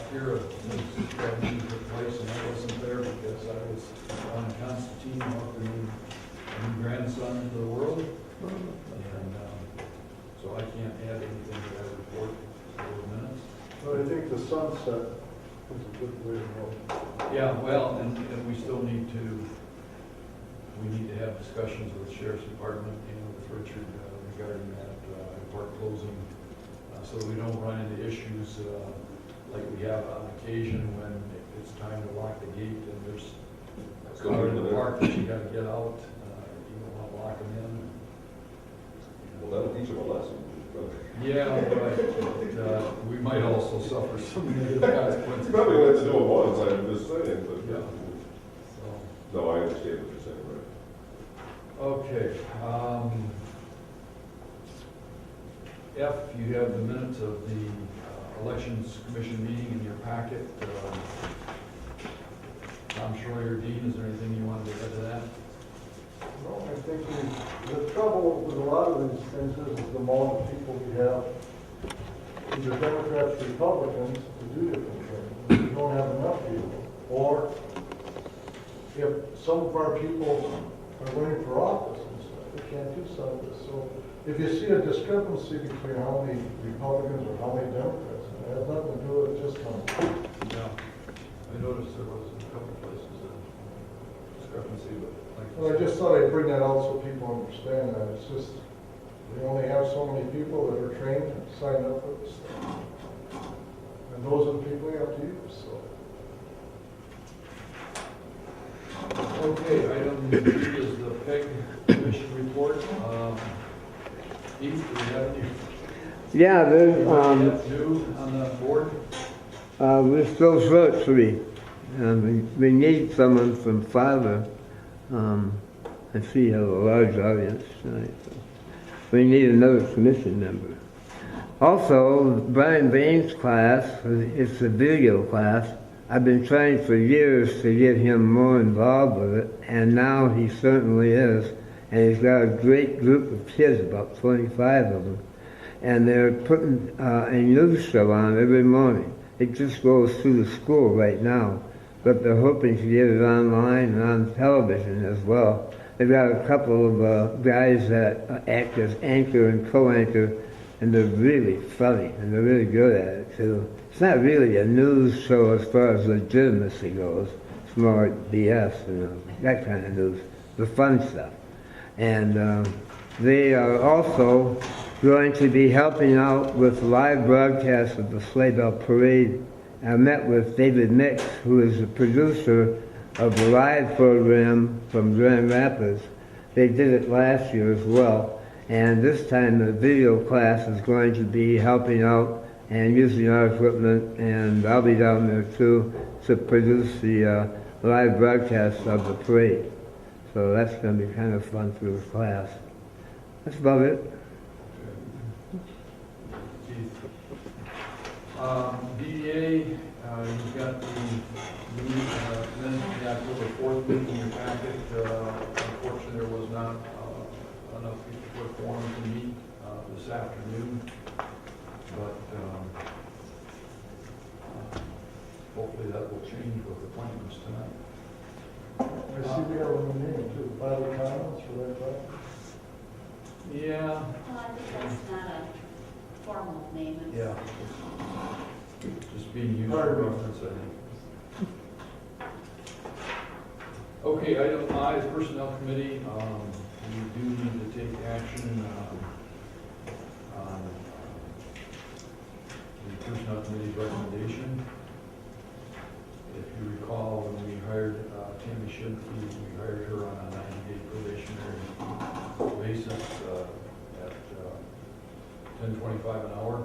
Spira since that meeting took place, and I wasn't there because I was on Constantine welcoming a new grandson into the world, and so I can't add anything to that report for the minutes. but I think the sunset is a good way to go. Yeah, well, and we still need to have discussions with the Sheriff's Department and with Richard regarding that park closing, so that we don't run into issues like we have on occasion when it's time to lock the gate and there's a car in the park that you gotta get out, you don't wanna lock them in. Well, that'll teach them a lesson. Yeah, but we might also suffer some negative consequences. You probably went to do it once, I'm just saying, but, Yeah. So, no, I understand what you're saying, right? okay, F, you have the minutes of the Elections Commission meeting in your packet. Tom Schroyer, Dean, is there anything you wanted to add to that? No, I think the trouble with a lot of these things is the amount of people we have, either Democrats, Republicans, to do different things. We don't have enough people. Or if some of our people are running for office and stuff, they can't do some of this. So if you see a discrepancy between how many Republicans or how many Democrats, it has nothing to do with just numbers. Yeah, I noticed there was a couple places a discrepancy, but like. Well, I just thought I'd bring that out so people understand that. It's just, we only have so many people that are trained and signed up for this stuff. And those are the people we have to use, so. Okay, item B is the PEG Commission report. Dean, do we have any? Yeah, there's, New on the board? we're still short 3. We need someone from Father. I see you have a large audience tonight. So we need another commission member. Also, Brian Bain's class, it's a video class. I've been trying for years to get him more involved with it, and now he certainly is. And he's got a great group of kids, about 25 of them. And they're putting a news show on every morning. It just goes through the school right now, but they're hoping to get it online and on television as well. They've got a couple of guys that act as anchor and co-anchor, and they're really funny, and they're really good at it too. It's not really a news show as far as legitimacy goes. It's more BS, that kind of news, the fun stuff. And they are also going to be helping out with live broadcasts of the Sleigh Bell Parade. I met with David Mix, who is the producer of the live program from Grand Rapids. They did it last year as well. And this time the video class is going to be helping out and using our equipment, and I'll be down there too to produce the live broadcast of the parade. So that's going to be kind of fun for the class. That's about it. DDA, you've got the minutes of the October 4th meeting in your packet. Unfortunately, there was not enough people for a quorum to meet this afternoon, but hopefully that will change with appointments tonight. I see we have a new name too, Father Commons for that class. Yeah. Well, I think that's not a formal name. It's Yeah. Just being used for reference, I think. Okay, item I is Personnel Committee. We do need to take action on the Personnel Committee's recommendation. If you recall, when we hired Tammy Shimke, we hired her on a 90-day probationary basis at $10.25 an hour.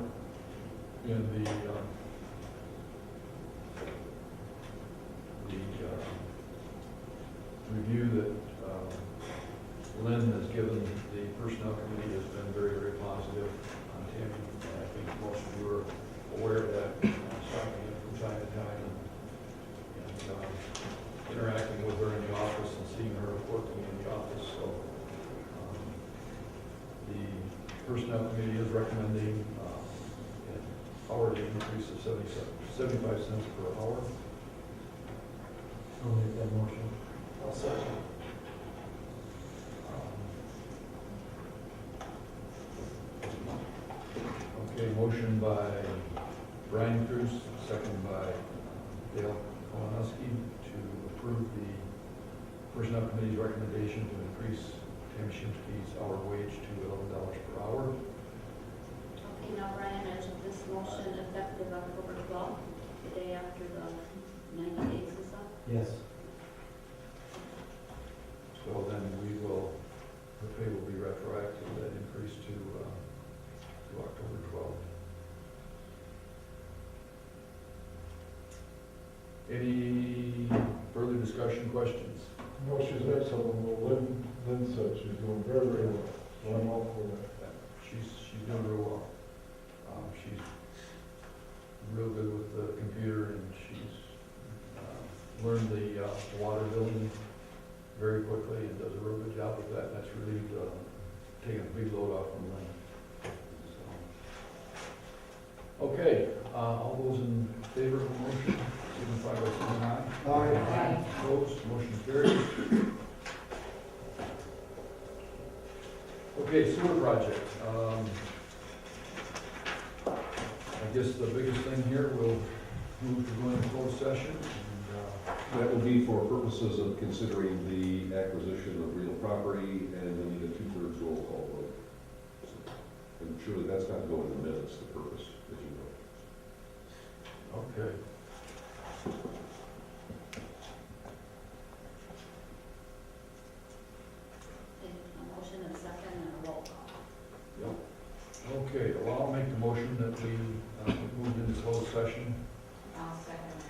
In the review that Lynn has given the Personnel Committee has been very, very positive on Tammy. And I think most of you are aware of that, stopping it from time to time and interacting with her in the office and seeing her working in the office. So the Personnel Committee is recommending an hourly increase of 75 cents per hour. I'll make that motion. I'll second. Okay, motion by Brian Cruz, second by Dale Kowalski to approve the Personnel Committee's recommendation to increase Tammy Shimsky's hour wage to $11 per hour. Okay, now Brian, is this motion effective October 12th, the day after the 90 days is up? Yes. So then we will, the pay will be retroactive, that increase to Any further discussion, questions? No, she's excellent. Lynn said she's doing very, very well. So I'm all for that. She's doing real well. She's real good with the computer, and she's learned the water billing very quickly and does a real good job with that. That's really taking a big load off from Lynn. So. Okay, all those in favor of the motion, signify by saying aye. Aye. Opposed, motion carries. Okay, sewer project. I guess the biggest thing here, we'll move to go into closed session. And, That will be for purposes of considering the acquisition of real property, and we need a 2/3 roll call vote. And surely that's not going in the minutes, the purpose, as you know. Okay. A motion and second and a roll call. Okay, well, I'll make the motion that we move into closed session. I'll second that.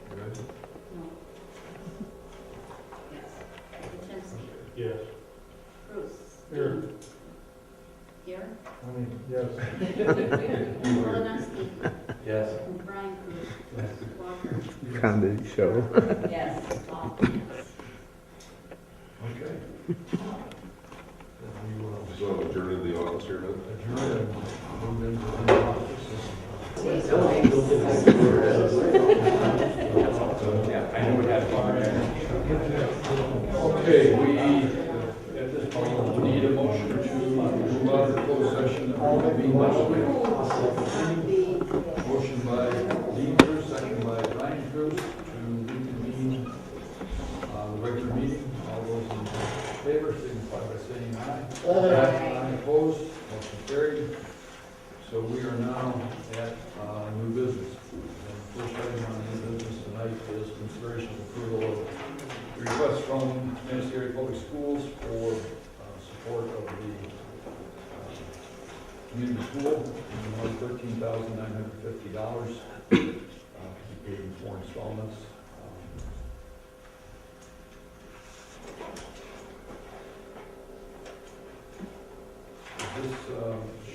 You ready? No. Yes. Jacinski. Yes. Bruce. Here. Here. I mean, yes. Malinowski. Yes. Brian Cruz. Walker. Comedy show. Yes. Paul. Yes. Okay. Then we will So adjourn in the office here, then? adjourn and move into the office. I know we had fun. Okay, we, at this point, we need a motion to move out of closed session that will be motion by Dean Cruz, second by Ryan Cruz, to reconvene the regular meeting. All those in favor signify by saying aye. Aye. Opposed, motion carried. So we are now at new business. And the first item on new business tonight is consideration of approval of the request from Manistee Area Public Schools for support of the community school in the amount of $13,950 to be paid in 4 installments.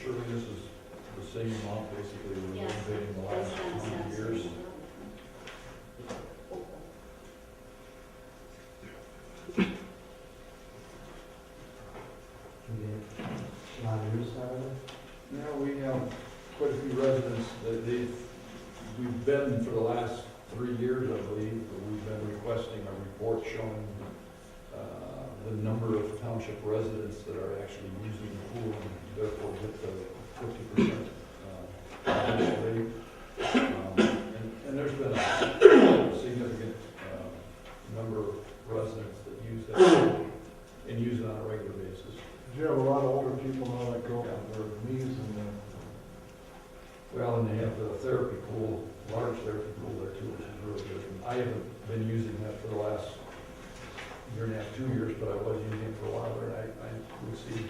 Surely this is the same amount basically we've Yes. been paying the last 20 years. Now, we have quite a few residents that we've been for the last 3 years, I believe, but we've been requesting a report showing the number of township residents that are actually using the pool and therefore get the 50% rate. And there's been a significant number of residents that use that and use it on a regular basis. Do you have a lot of older people now that go on their knees and Well, and they have the therapy pool, large therapy pool there too, which is really good. And I haven't been using that for the last year and a half, 2 years, but I was using it for a while there. And I would see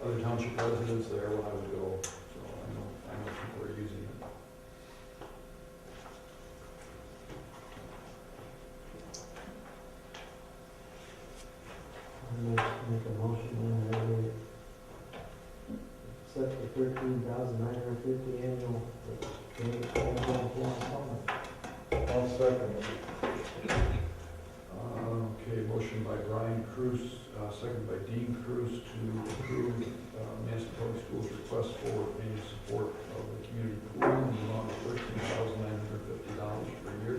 other township residents there when I would go, so I know people are using it. Make a motion that we set the $13,950 annual payment for I'll second it. Okay, motion by Brian Cruz, second by Dean Cruz to approve Manistee Public Schools' request for any support of the community pool in the amount of $13,950 per year,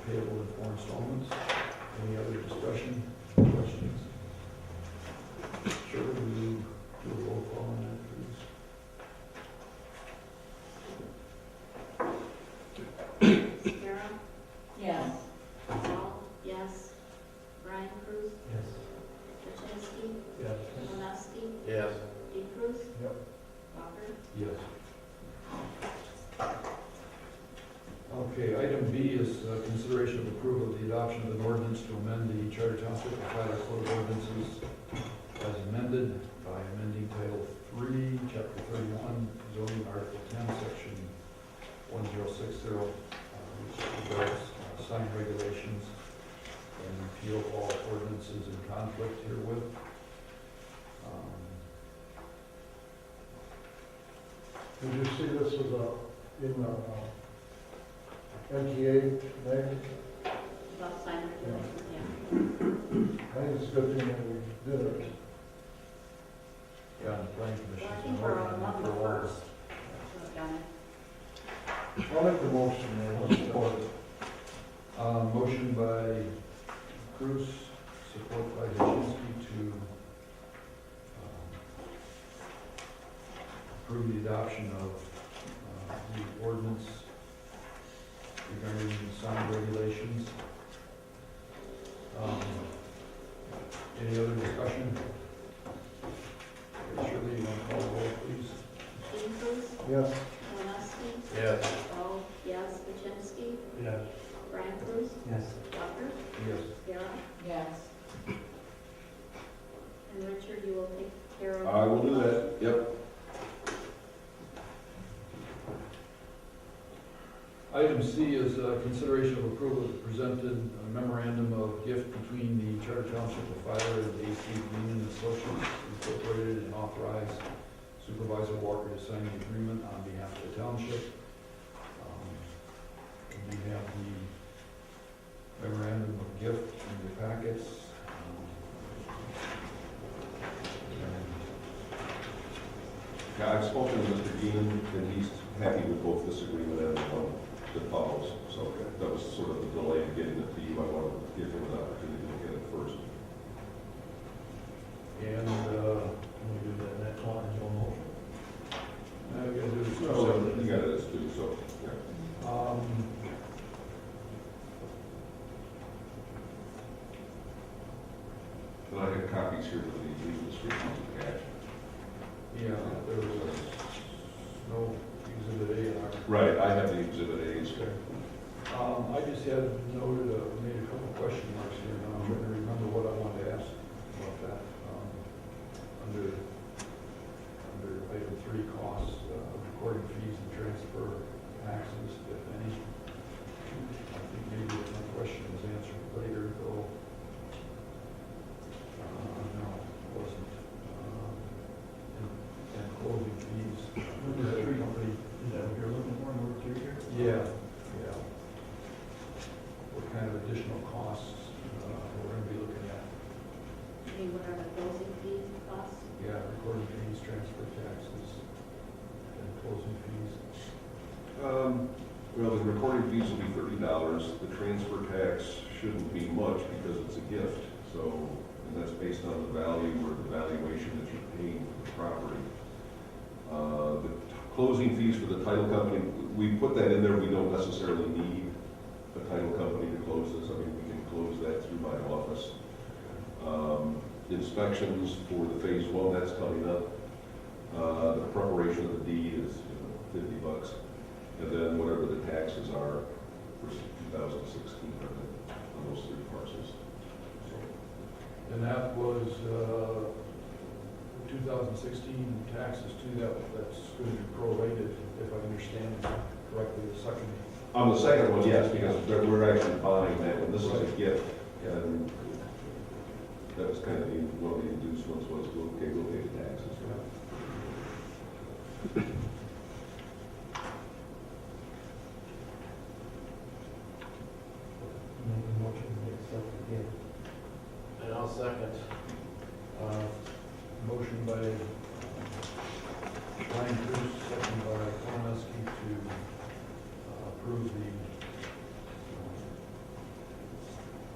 payable in 4 installments. Any other discussion, questions? Sure, will you do a roll call on that, please? Kara. Yes. Paul. Yes. Brian Cruz. Yes. Jacinski. Yes. Malinowski. Yes. Dean Cruz. Yep. Walker. Yes. Okay, item B is consideration of approval of the adoption of an ordinance to amend the Charter Township of Tyler Code of Ordinances as amended by amending Title 3, Chapter 31, zoning Article 10, Section 1060, which regards sign regulations, and repeal all ordinances in conflict herewith. Did you see this was in the MTA magazine? About sign regulations, yeah. I think it's a good thing that we did it. Yeah, and the planning commission. Well, I think we're on one of the first. So I've done it. I'll make the motion there. I'll support it. Motion by Cruz, support by Jazinski to approve the adoption of the ordinance regarding sign regulations. Any other discussion? Shirley, you want to call the roll, please? Dean Cruz, Yes. Malinowski, Yes. Paul, yes, Jazinski, Yes. Brian Cruz, Yes. Walker, Yes. Vera, Yes. and Richard, you will take care of. I will do that, yep. Item C is consideration of approval of the presented memorandum of gift between the Charter Township of Fire and A.C. Green and Associates Incorporated, and authorize Supervisor Walker to sign the agreement on behalf of the township. We have the memorandum of gift in your packets. Yeah, I've spoken to Mr. Dean, and he's happy with both this agreement and the one that follows. So that was sort of the delay in getting it to you. I wanted to give him an opportunity to look at it first. And, Can we do that next one as one motion? now we're gonna do the two So separate. you got it as two, so, yeah. And I have copies here of the legal descriptions attached. Yeah, there was no exhibit A in our. Right, I have the exhibit A's. I just had noted, made a couple question marks here, and I'm trying to remember what I wanted to ask about that. Under item 3, costs, recording fees and transfer taxes, if any. I think maybe my question was answered later, though. No, it wasn't. And closing fees. The company. Is that what you're looking for, number 2 here? Yeah, yeah. What kind of additional costs we're going to be looking at? I mean, what are the closing fees and costs? Yeah, recording fees, transfer taxes, and closing fees. Well, the recording fees will be $30. The transfer tax shouldn't be much because it's a gift. So, and that's based on the value or the valuation that you're paying for the property. The closing fees for the title company, we put that in there. We don't necessarily need a title company to close this. I mean, we can close that through my office. Inspections for the phase 1, that's coming up. The preparation of the deed is $50. And then whatever the taxes are for 2016 on those 3 parcels. So, And that was 2016 taxes too, that's going to be prorated, if I understand correctly, the second. on the second one, yes, because we're actually buying that one. This is a gift. And that was kind of one of the inducements was, okay, we'll pay the taxes. Make a motion to accept the gift. And I'll second. Motion by Brian Cruz, second by Malinowski to approve the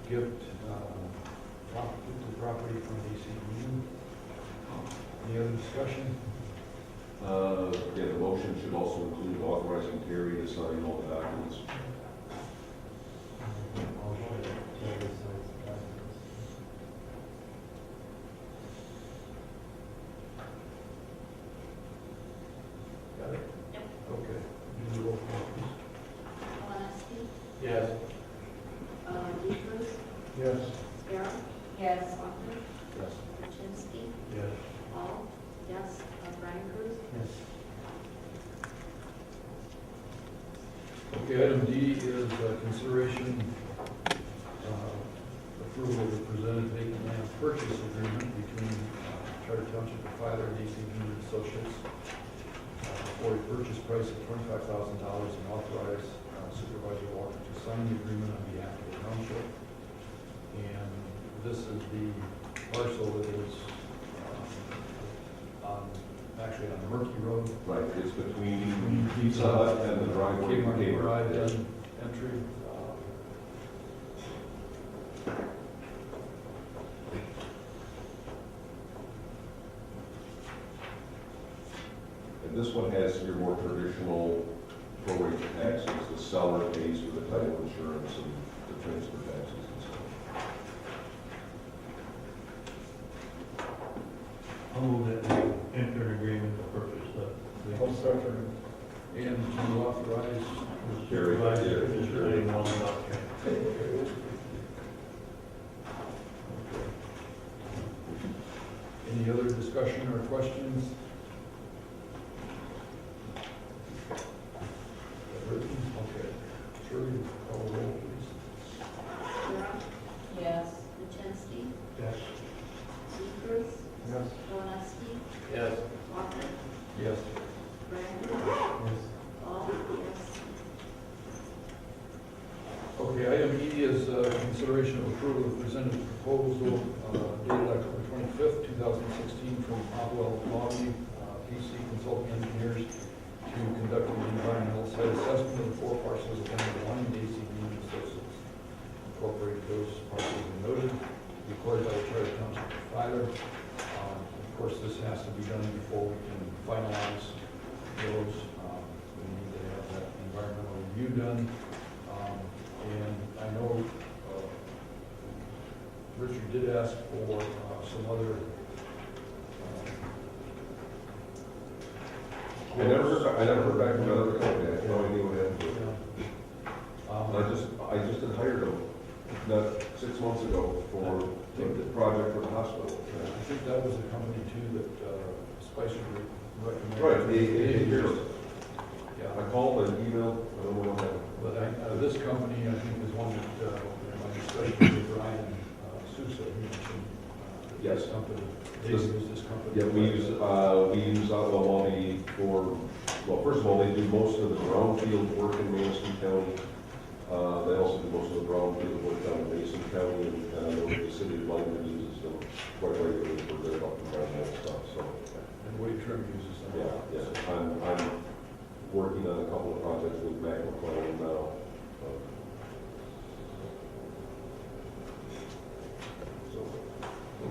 gift property from A.C. Green. Any other discussion? Yeah, the motion should also include authorizing Terry to sign all the documents. Got it? Yep. Okay. Do the roll call, please. Malinowski, Yes. Dean Cruz, Yes. Vera, Yes. Walker, Yes. Jaczynski, Yes. Paul, yes, Brian Cruz. Yes. Okay, item D is consideration approval of the presented vacant land purchase agreement between Charter Township and Filer and ACV Associates for a purchase price of $25,000 and authorize Supervisor Walker to sign the agreement on behalf of the township. And this is the parcel that is actually on Murky Road. Right, it's between Pizza Hut and the driveway. Kmart Drive entry. And this one has your more traditional prorate taxes. The seller pays for the title insurance and the transfer taxes and stuff. I'll move that we enter an agreement to purchase the. I'll second And to authorize. Jerry, Supervisor, yeah, just sure. letting one know. Any other discussion or questions? Okay. Shirley, call the roll, please. Shira, Yes. Jaczynski, Yes. Cruz, it. Yes. Romaski, Yes. Walker, Yes. Brian Cruz, Yes. Paul, yes. Okay, item E is consideration of approval of presented proposal dated October 25th, 2016 from Opwell Lobby, PC Consulting Engineers to conduct an environmental site assessment of the 4 parcels of land one in ACV and Associates. Incorporate those parcels and noted, recorded by the Charter Township filer. Of course, this has to be done before we can finalize those. We need to have that environmental review done. And I know Richard did ask for some other. I never heard back from another company. I have no idea what happened to it. I just had hired them, not 6 months ago, for the project for the hospital. I think that was a company too that Spicer Group recommended. Right, the Yeah, I called and emailed, I don't know what happened. but this company, I think, is one that my discussion with Brian Sousa, he mentioned. Yes. This company, they This- use this company. Yeah, we use Outlaw Lobby for, well, first of all, they do most of the brownfield work in Madison County. They also do most of the brownfield work down in Mason County, and I know the city of London uses them quite regularly for their up and running stuff, so. And Wade Trim uses them. Yeah, yeah, I'm working on a couple of projects with Mac McClellan now. So,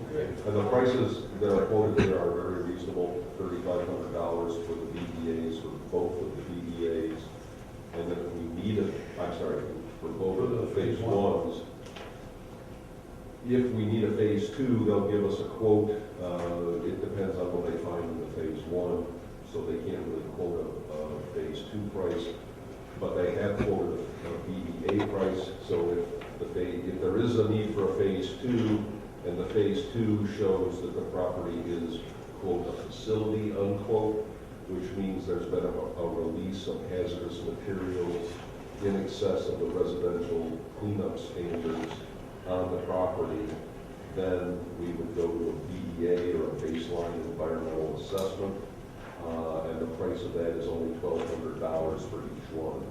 Okay. and the prices that are quoted there are very reasonable, $3,500 for the BDAs, for both of the BDAs. And then if we need it, for both of the phase ones. If we need a phase 2, they'll give us a quote. It depends on what they find in the phase 1, so they can't really quote a phase 2 price. But they have quoted a BDA price, so if there is a need for a phase 2, and the phase 2 shows that the property is, quote, a facility, unquote, which means there's been a release of hazardous materials in excess of the residential cleanup standards on the property, then we would go to a BEA or a baseline environmental assessment, and the price of that is only $1,200 for each one.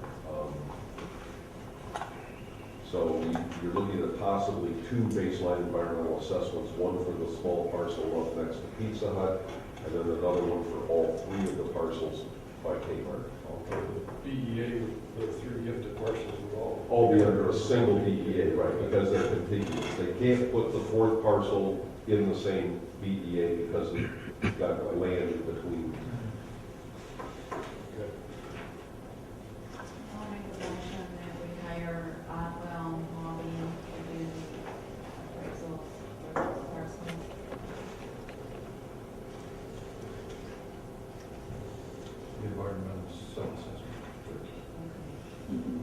So you're looking at possibly 2 baseline environmental assessments, one for the small parcel up next to Pizza Hut, and then another one for all 3 of the parcels by Kmart. Okay, the BEA, the 3 gifted parcels will All be under a single BDA, right, because they're contiguous. They can't put the 4th parcel in the same BDA because it's got land in between. Okay. I'll make a motion that we hire Otwell Lobby to do appraisals for those parcels. The environmental site assessment.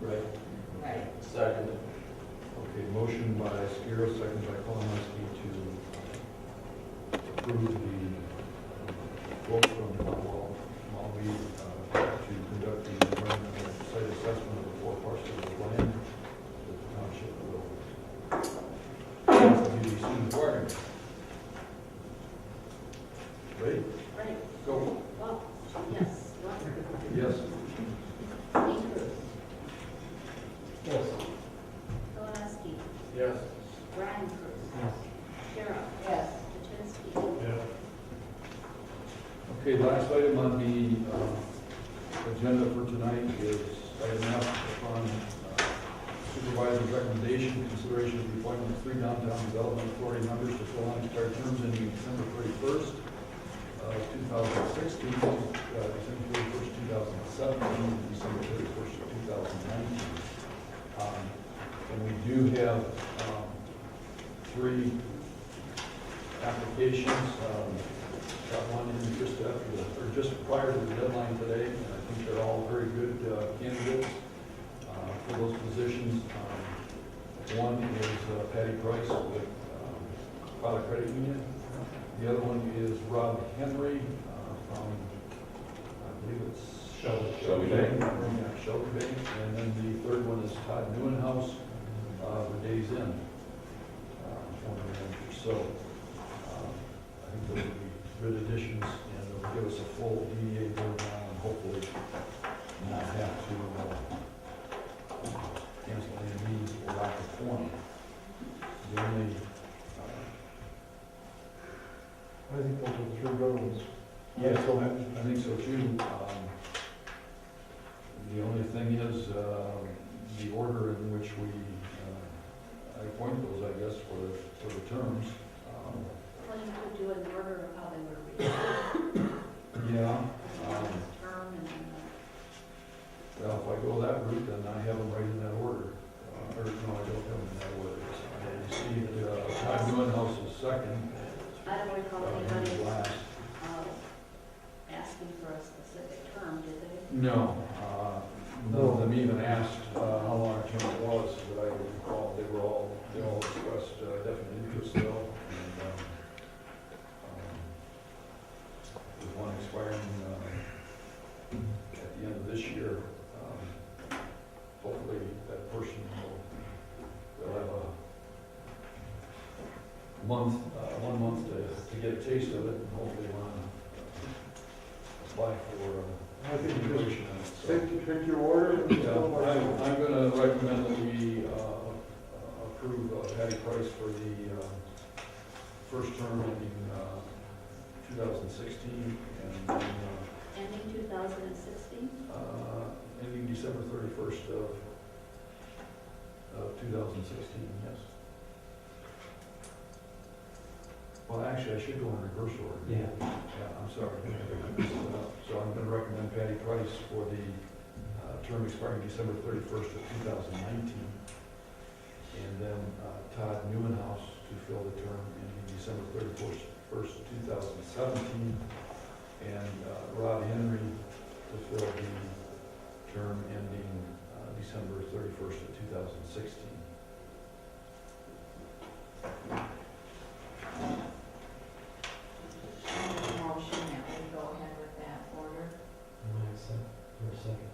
Right. Right. Second. Okay, motion by Skiro, second by Kolonowski to approve the quote from Maui to conduct the environmental site assessment of the 4 parcels of land that the township will be soon acquiring. Ready? Right. Go. Well, yes. Rutherford. Yes. Lee Cruz. Yes. Kalinsky. Yes. Brian Cruz. Yes. Carol. Yes. Jacinski. Yes. Okay, last item on the agenda for tonight is item F upon supervisor's recommendation, consideration of the appointment of 3 downtown development authority members to fill unexpired terms ending December 31st, 2016, December 31st, 2017, and December 31st, 2019. And we do have 3 applications. Got one in just after, or just prior to the deadline today, and I think they're all very good candidates for those positions. One is Patty Price with Pilot Credit Union. The other one is Rob Henry from, I believe it's Shelby Bank. Yeah, Shelby Bank. And then the third one is Todd Newenhouse with Days Inn, former manager. So I think those would be good additions, and it'll give us a full DDA board now, and hopefully not have to cancel any meetings or lack of quorum. The only, I think those are 3 good ones. yes, I think so too. The only thing is the order in which we I appoint those, I guess, for the terms. Well, you could do it in order of how they were reviewed. Yeah. Term and then, Well, if I go that route, then I have them right in that order. Or, no, I don't have them in that order. So I received, Todd Newenhouse is second. I don't recall Henry's anybody last. asking for a specific term, did they? No, none of them even asked how long a term it was, but I recall they all expressed definite interest though. And there's one expiring at the end of this year. Hopefully that person will have a month, 1 month to get a taste of it, and hopefully want to apply for I think you just immigration on it. So, pick your order. yeah, I'm going to recommend that we approve Patty Price for the first term ending 2016 and then, Ending 2016? ending December 31st of 2016, yes. Well, actually, I should go in reverse order. Yeah. Yeah, I'm sorry. So I'm going to recommend Patty Price for the term expiring December 31st of 2019. And then Todd Newenhouse to fill the term ending December 31st, 2017. And Rob Henry to fill the term ending December 31st of 2016. Motion that we go ahead with that order. For a second.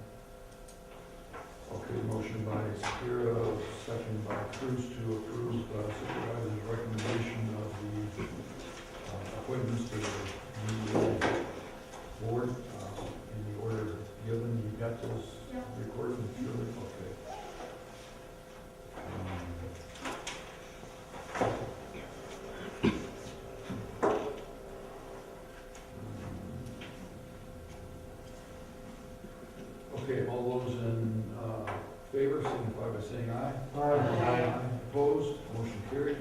Okay, motion by Sakira, second by Cruz to approve supervisor's recommendation of the appointments to the board in the order given. You got those Yeah. recorded, surely? Okay. Okay, all those in favor, signify by saying aye. Aye. Opposed, motion carried.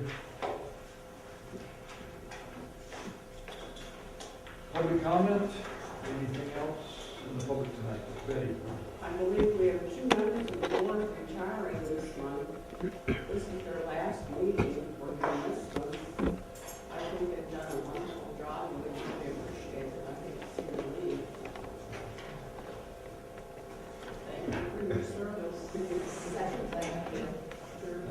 Public comment, anything else in the public tonight? Betty? I believe we have 2 members of the board retiring this month. This is their last meeting for this one. I think they've done a wonderful job and we really appreciate it. I think it's really neat. Thank you for your service. Second, thank you.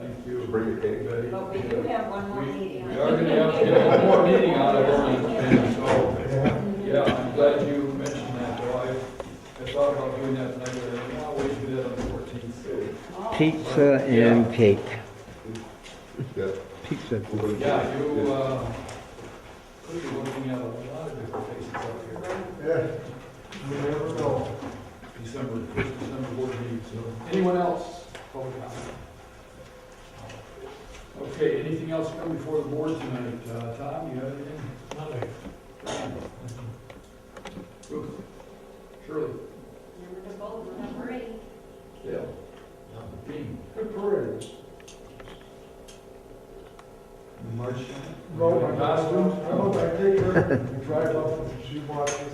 Thank you. Bring your cake. Betty. But we do have one more meeting. We are gonna have to get one more meeting out of it, and so, yeah, I'm glad you mentioned that, though. I thought about doing that tonight, but I can't wait to do that on the 14th. Pizza and cake. Yeah. Pizza. Yeah, you, could be looking at a lot of different faces up here. Yeah, you never know. First December board meeting, so. Anyone else? Public comment? Okay, anything else come before the board tonight? Tom, you have anything? Nothing. Ruth? Shirley? Remember to vote November 8th. Dale? Dean? Good parade. March? No, my costumes? costumes, I take her, and drive up and she watches.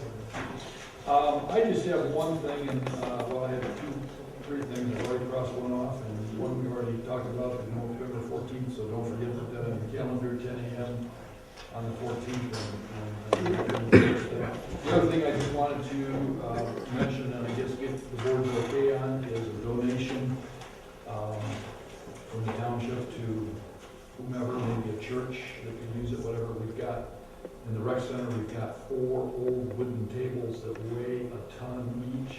I just have one thing, and, well, I have three things. I've already crossed one off, and one we've already talked about, November 14th, so don't forget to put that on the calendar, 10 a.m. on the 14th. The other thing I just wanted to mention, and I guess get the board's okay on, is a donation from the township to whomever, maybe a church that can use it, whatever. We've got, in the rec center, we've got 4 old wooden tables that weigh a ton each.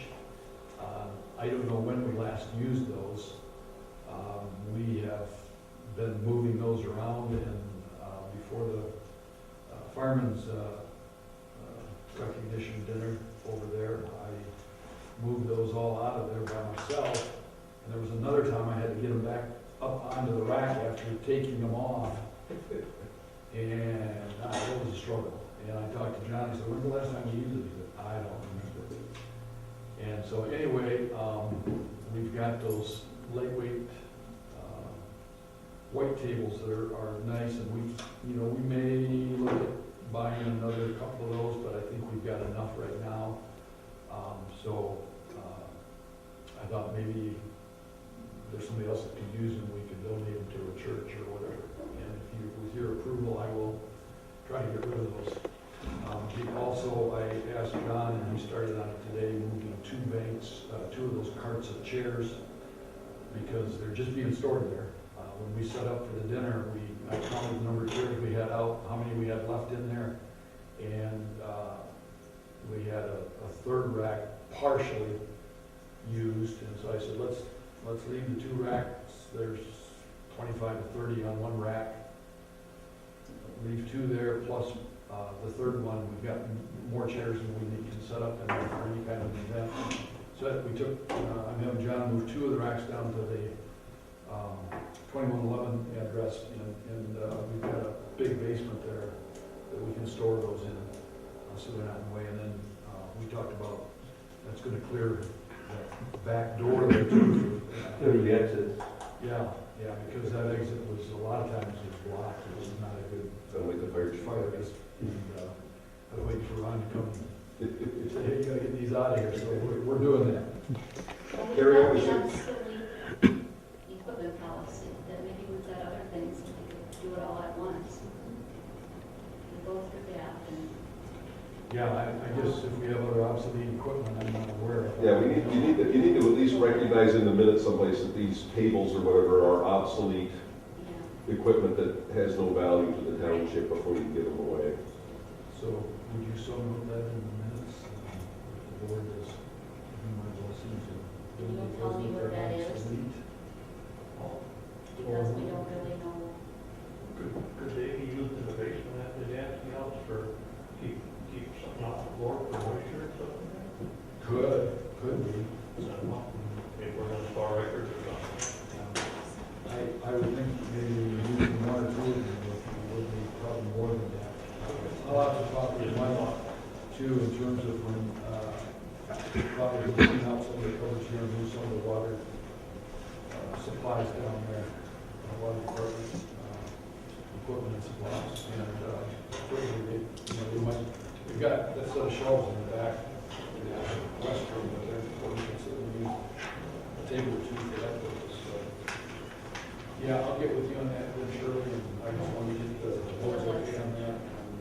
I don't know when we last used those. We have been moving those around, and before the fireman's recognition dinner over there, I moved those all out of there by myself. And there was another time I had to get them back up onto the rack after taking them off. And it was a struggle. And I talked to John, he said, when's the last time you used it? He said, I don't remember. And so anyway, we've got those lightweight white tables that are nice, and we may look at buying another couple of those, but I think we've got enough right now. So I thought maybe there's somebody else that could use them, we could donate them to a church or whatever. And if you, with your approval, I will try to get rid of those. Also, I asked John, and he started on it today, moving 2 banks, 2 of those carts of chairs, because they're just being stored there. When we set up for the dinner, I counted the number of chairs we had out, how many we had left in there, and we had a third rack partially used, and so I said, let's leave the 2 racks. There's 25 to 30 on one rack. Leave 2 there, plus the third one, we've got more chairs than we need to set up in there for any kind of event. So we took, I'm having John move 2 of the racks down to the 2111 address, and we've got a big basement there that we can store those in, so they're not in the way. And then we talked about, that's going to clear that back door there too. Clear the exit. Yeah, because that exit was, a lot of times was blocked. It was not a good Sound like the fire chief. fire exit. And I was waiting for Ron to come and say, hey, you gotta get these out of here, so we're doing that. Carrie, what was We your- have obsolete equipment policy, that maybe we've got other things, and we could do it all at once. We go through that, and Yeah, I guess if we have other obsolete equipment, I'm not aware of. Yeah, you need to at least recognize in the minutes someplace that these tables or whatever are obsolete yeah. equipment that has no value to the township before you give them away. So would you so note that in the minutes? The board is, you might as well see to. Can you tell me what that is? Obsolete. Because we don't really know. Could they be used in the basement at the dancing house for keep something off the floor for moisture or something? Could be. If we're gonna store records or something. I would think maybe using 1 or 2 of them would be probably more than that. I'll have to talk with Mike too, in terms of when, probably clean out some of the covers here and move some of the water supplies down there, water department, equipment and supplies, and certainly we might, we've got that set of shelves in the back, restroom, but there's, we can certainly use a table or 2 for that purpose, so. Yeah, I'll get with you on that, then Shirley, and I just want to get the board's okay on that, and,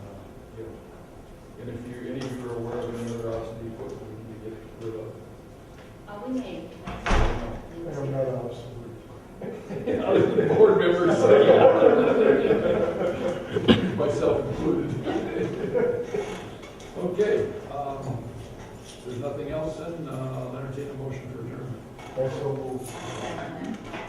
yeah. And if any of you are aware of any other obsolete equipment we need to get rid of. We may. I'm not obsolete. Other board members. Okay, if there's nothing else, then I'll entertain a motion for adjournment. Also, Second.